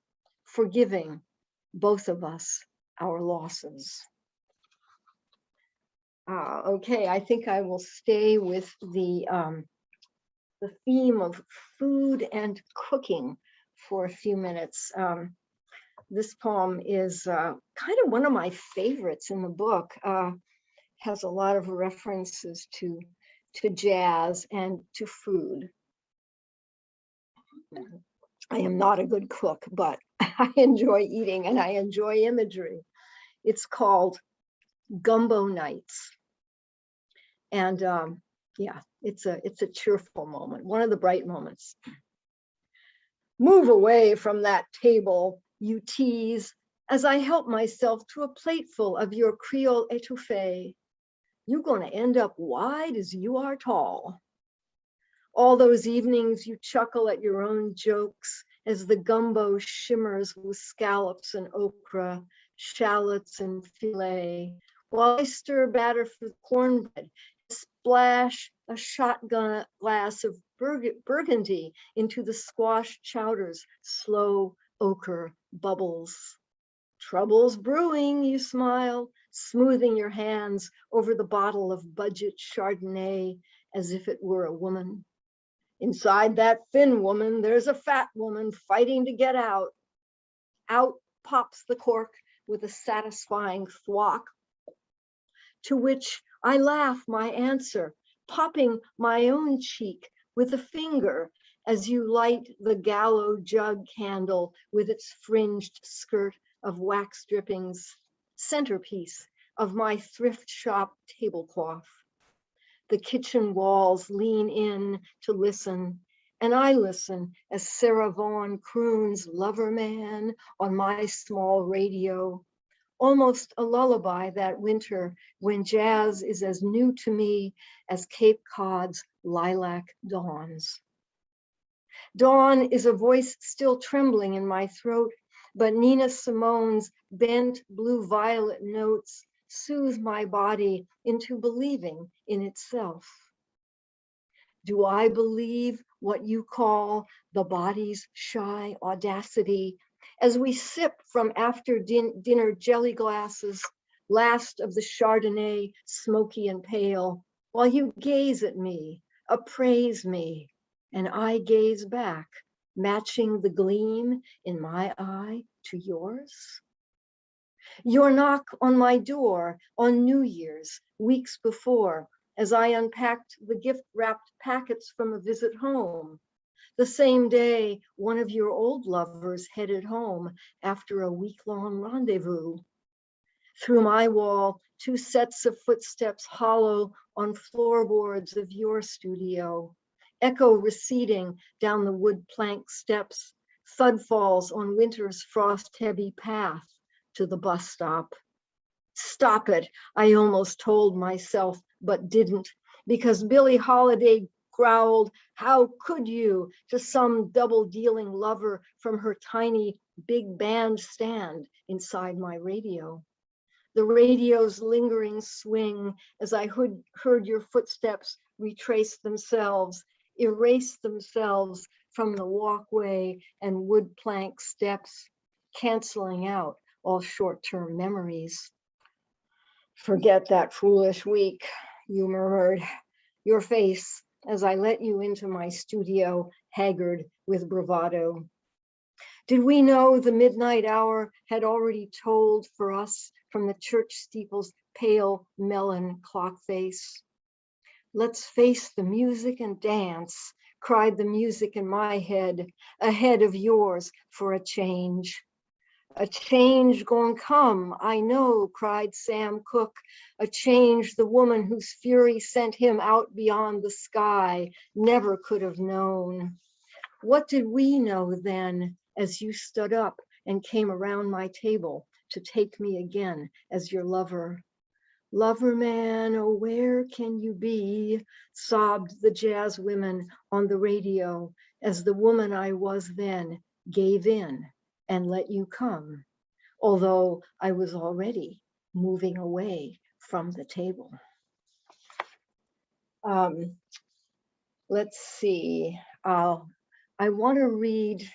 forgiving both of us our losses. Okay, I think I will stay with the theme of food and cooking for a few minutes. This poem is kind of one of my favorites in the book. Has a lot of references to jazz and to food. I am not a good cook, but I enjoy eating and I enjoy imagery. It's called Gumbo Nights. And yeah, it's a cheerful moment, one of the bright moments. Move away from that table, you tease, as I help myself to a plateful of your Creole étouffée. You're gonna end up wide as you are tall. All those evenings you chuckle at your own jokes as the gumbo shimmers with scallops and okra, shallots and filet, while I stir batter for cornbread, splash a shotgun glass of burgundy into the squash chowder's slow ochre bubbles. Trouble's brewing, you smile, smoothing your hands over the bottle of budget Chardonnay as if it were a woman. Inside that thin woman, there's a fat woman fighting to get out. Out pops the cork with a satisfying thwack, to which I laugh my answer, popping my own cheek with a finger as you light the gallow jug candle with its fringed skirt of wax drippings, centerpiece of my thrift shop tablecloth. The kitchen walls lean in to listen, and I listen as Sarah Vaughan croons Lover Man on my small radio, almost a lullaby that winter when jazz is as new to me as Cape Cod's lilac dawns. Dawn is a voice still trembling in my throat, but Nina Simone's bent blue-violet notes soothe my body into believing in itself. Do I believe what you call the body's shy audacity as we sip from after dinner jelly glasses, last of the Chardonnay, smoky and pale, while you gaze at me, appraise me, and I gaze back, matching the gleam in my eye to yours? Your knock on my door on New Year's, weeks before, as I unpacked the gift-wrapped packets from a visit home, the same day one of your old lovers headed home after a week-long rendezvous. Through my wall, 2 sets of footsteps hollow on floorboards of your studio, echo receding down the wood plank steps, thud falls on winter's frost-heavy path to the bus stop. Stop it, I almost told myself, but didn't, because Billie Holiday growled, "How could you?" to some double-dealing lover from her tiny big band stand inside my radio. The radio's lingering swing as I heard your footsteps retrace themselves, erase themselves from the walkway and wood plank steps, canceling out all short-term memories. "Forget that foolish week," you murmured, your face as I let you into my studio, haggard with bravado. Did we know the midnight hour had already tolled for us from the church steeple's pale melon clock face? "Let's face the music and dance," cried the music in my head, ahead of yours for a change. "A change gon' come, I know," cried Sam Cooke, "a change the woman whose fury sent him out beyond the sky never could have known." What did we know then, as you stood up and came around my table to take me again as your lover? "Lover man, oh, where can you be?" sobbed the jazz women on the radio as the woman I was then gave in and let you come, although I was already moving away from the table. Let's see. I want to read.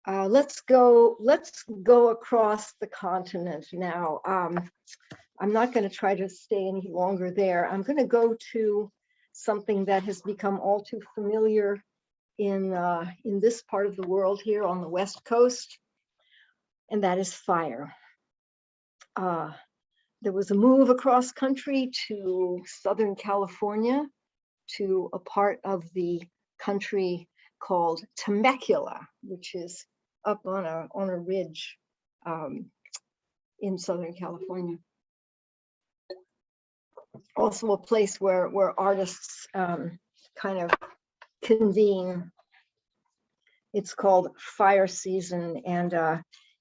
Let's go across the continent now. I'm not going to try to stay any longer there. I'm going to go to something that has become all too familiar in this part of the world here on the West Coast, and that is fire. There was a move across country to Southern California, to a part of the country called Temecula, which is up on a ridge in Southern California. Also a place where artists kind of convene. It's called Fire Season, and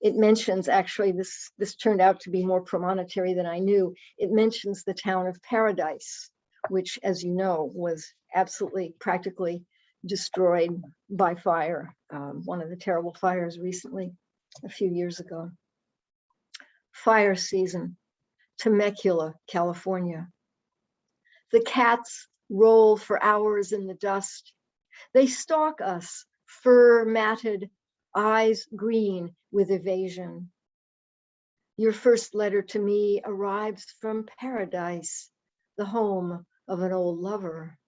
it mentions, actually, this turned out to be more premonitory than I knew. It mentions the town of Paradise, which, as you know, was absolutely practically destroyed by fire. One of the terrible fires recently, a few years ago. Fire Season, Temecula, California. The cats roll for hours in the dust. They stalk us, fur matted, eyes green with evasion. Your first letter to me arrives from Paradise, the home of an old lover.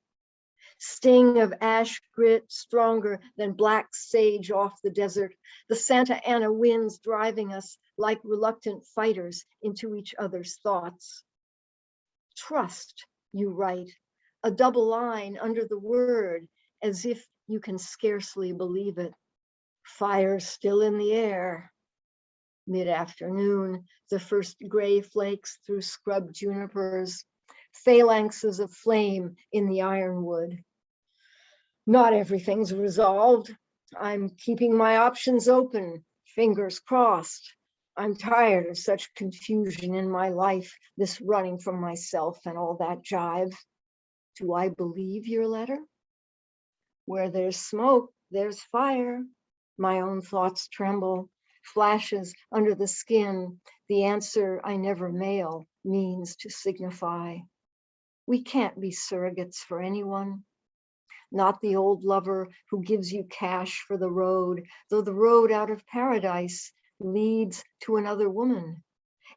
Sting of ash grit stronger than black sage off the desert, the Santa Ana winds driving us like reluctant fighters into each other's thoughts. Trust, you write, a double line under the word, as if you can scarcely believe it. Fire still in the air. Mid-afternoon, the first gray flakes through scrubbed junipers, phalanxes of flame in the ironwood. Not everything's resolved. I'm keeping my options open, fingers crossed. I'm tired of such confusion in my life, this running from myself and all that jive. Do I believe your letter? Where there's smoke, there's fire. My own thoughts tremble, flashes under the skin. The answer I never mail means to signify. We can't be surrogates for anyone. Not the old lover who gives you cash for the road, though the road out of Paradise leads to another woman,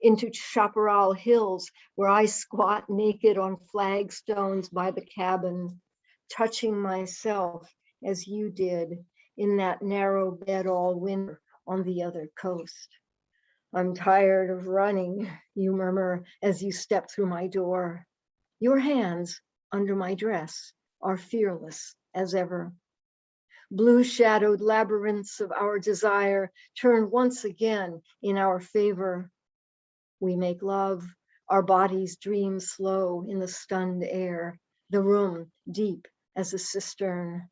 into Chaparral Hills, where I squat naked on flagstones by the cabin, touching myself as you did in that narrow bed all winter on the other coast. I'm tired of running, you murmur as you step through my door. Your hands under my dress are fearless as ever. Blue shadowed labyrinths of our desire turn once again in our favor. We make love, our bodies dream slow in the stunned air, the room deep as a cistern.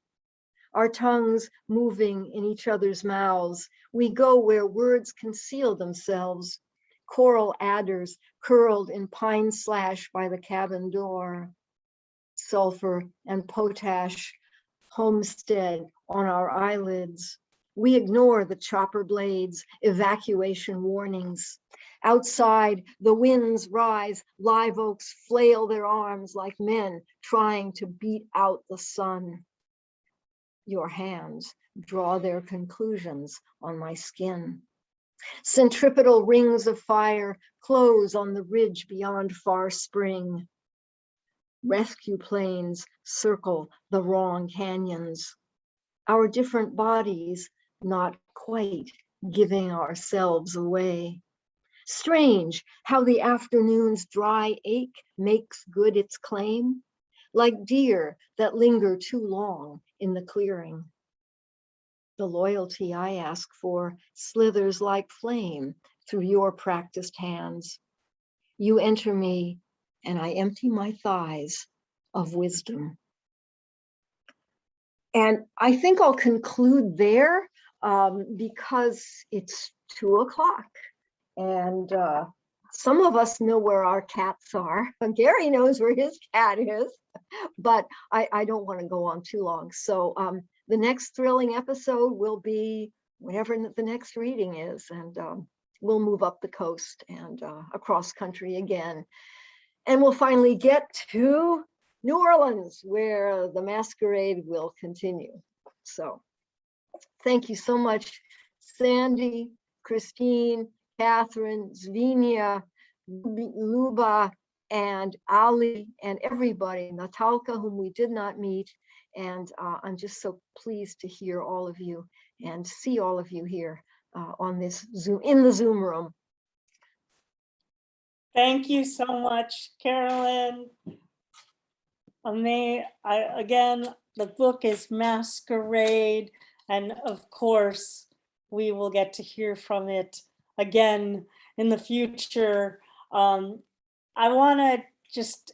Our tongues moving in each other's mouths, we go where words conceal themselves. Coral adders curled in pine slash by the cabin door. Sulfur and potash homestead on our eyelids. We ignore the chopper blades, evacuation warnings. Outside, the winds rise, live oaks flail their arms like men trying to beat out the sun. Your hands draw their conclusions on my skin. Centripetal rings of fire close on the ridge beyond Far Spring. Rescue planes circle the wrong canyons. Our different bodies not quite giving ourselves away. Strange how the afternoon's dry ache makes good its claim, like deer that linger too long in the clearing. The loyalty I ask for slithers like flame through your practiced hands. You enter me, and I empty my thighs of wisdom. And I think I'll conclude there because it's 2 o'clock. And some of us know where our cats are. Gary knows where his cat is, but I don't want to go on too long. So the next thrilling episode will be whatever the next reading is. And we'll move up the coast and across country again. And we'll finally get to New Orleans, where the Masquerade will continue. So thank you so much, Sandy, Christine, Kathryn, Dzvinia, Lyuba, and Ali, and everybody, Natalka, whom we did not meet. And I'm just so pleased to hear all of you and see all of you here on this Zoom, in the Zoom room. Thank you so much, Carolyn. Again, the book is Masquerade, and of course, we will get to hear from it again in the future. I want to just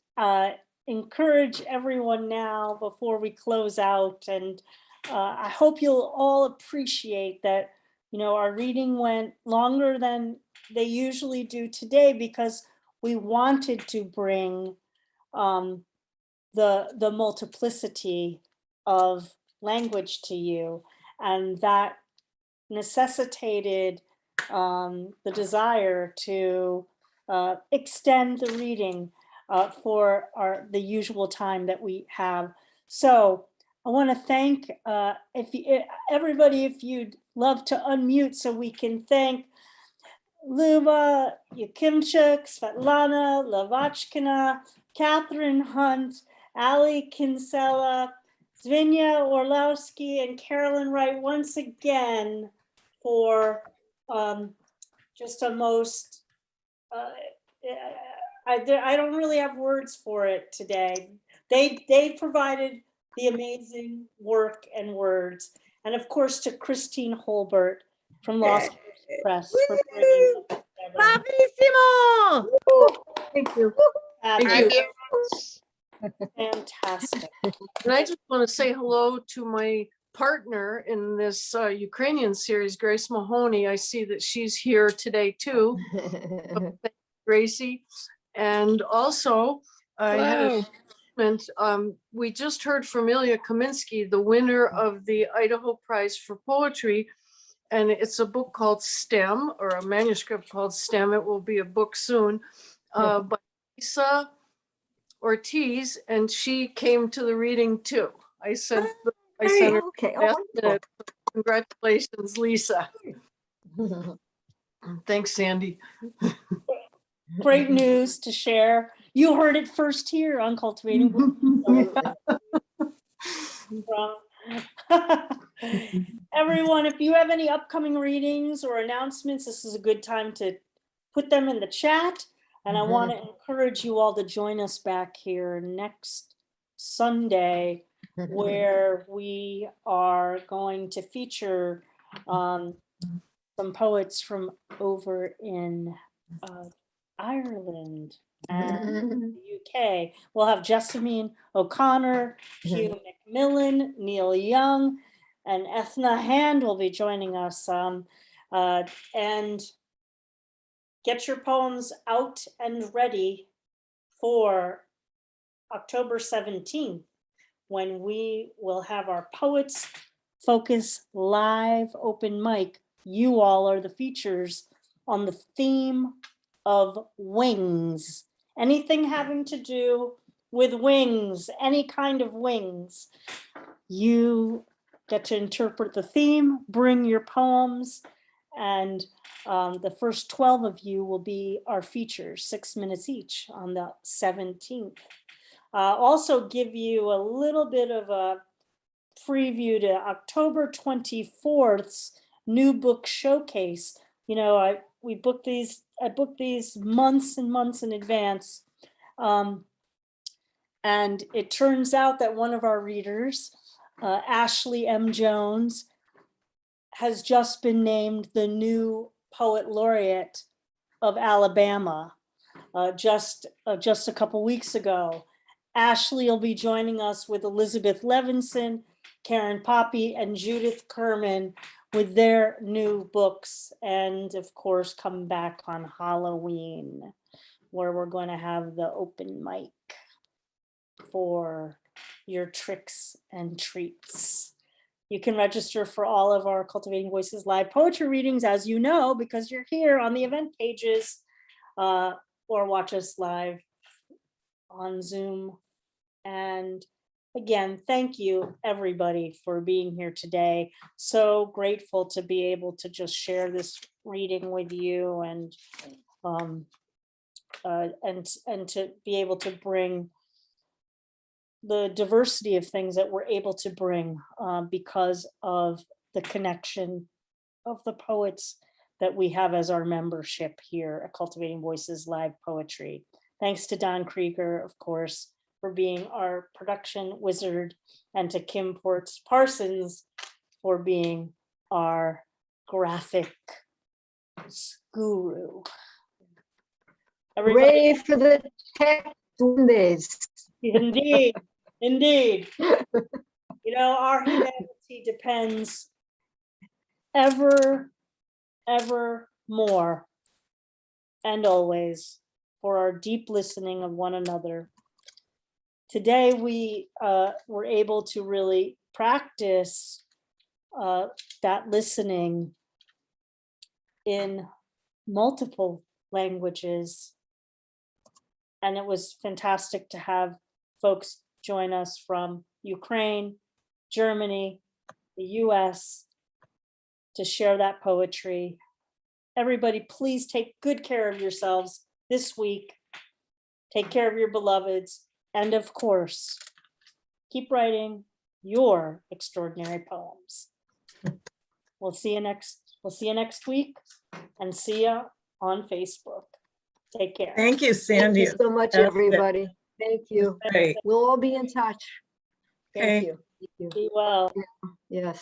encourage everyone now before we close out, and I hope you'll all appreciate that, you know, our reading went longer than they usually do today because we wanted to bring the multiplicity of language to you, and that necessitated the desire to extend the reading for the usual time that we have. So I want to thank everybody, if you'd love to unmute so we can thank Lyuba, Yakimchuk, Svetlana, Lavochkina, Kathryn Hunt, Ali Kinsella, Dzvinia, Orlowsky, and Carolyn Wright once again for just a most, I don't really have words for it today. They provided the amazing work and words. And of course to Christine Holbert from Lysnewycz Press for bringing them together. Bravissimo! Thank you. Fabulous. Thank you. Fantastic. And I just want to say hello to my partner in this Ukrainian series, Grace Mahoney. I see that she's here today too. Gracie. And also I had a comment. We just heard from Ilya Kaminsky, the winner of the Idaho Prize for Poetry. And it's a book called STEM, or a manuscript called STEM. It will be a book soon by Lisa Ortiz, and she came to the reading too. I sent her Okay. last minute. Congratulations, Lisa. Thanks, Sandy. Great news to share. You heard it first here on Cultivating. Everyone, if you have any upcoming readings or announcements, this is a good time to put them in the chat. And I want to encourage you all to join us back here next Sunday, where we are going to feature some poets from over in Ireland and the UK. We'll have Jessamine O'Connor, Hugh Millen, Neil Young, and Ethna Hand will be joining us. And get your poems out and ready for October 17th, when we will have our Poets Focus live open mic. You all are the features on the theme of wings. Anything having to do with wings, any kind of wings. You get to interpret the theme, bring your poems, and the first 12 of you will be our features, 6 minutes each on the 17th. Also give you a little bit of a preview to October 24th's new book showcase. You know, I booked these months and months in advance. And it turns out that one of our readers, Ashley M. Jones, has just been named the new poet laureate of Alabama just a couple weeks ago. Ashley will be joining us with Elizabeth Levinson, Karen Poppy, and Judith Kerman with their new books. And of course, come back on Halloween, where we're going to have the open mic for your tricks and treats. You can register for all of our Cultivating Voices live poetry readings, as you know, because you're here on the event pages, or watch us live on Zoom. And again, thank you everybody for being here today. So grateful to be able to just share this reading with you, and to be able to bring the diversity of things that we're able to bring because of the connection of the poets that we have as our membership here at Cultivating Voices Live Poetry. Thanks to Don Krieger, of course, for being our production wizard, and to Kim Parsons for being our graphic guru. Hooray for the tech Mondays. Indeed, indeed. You know, our humanity depends ever more and always for our deep listening of one another. Today, we were able to really practice that listening in multiple languages. And it was fantastic to have folks join us from Ukraine, Germany, the US, to share that poetry. Everybody, please take good care of yourselves this week. Take care of your beloveds. And of course, keep writing your extraordinary poems. We'll see you next week, and see you on Facebook. Take care. Thank you, Sandy. Thank you so much, everybody. Thank you. Great. We'll all be in touch. Okay. Thank you. Thank you. Be well. Yes.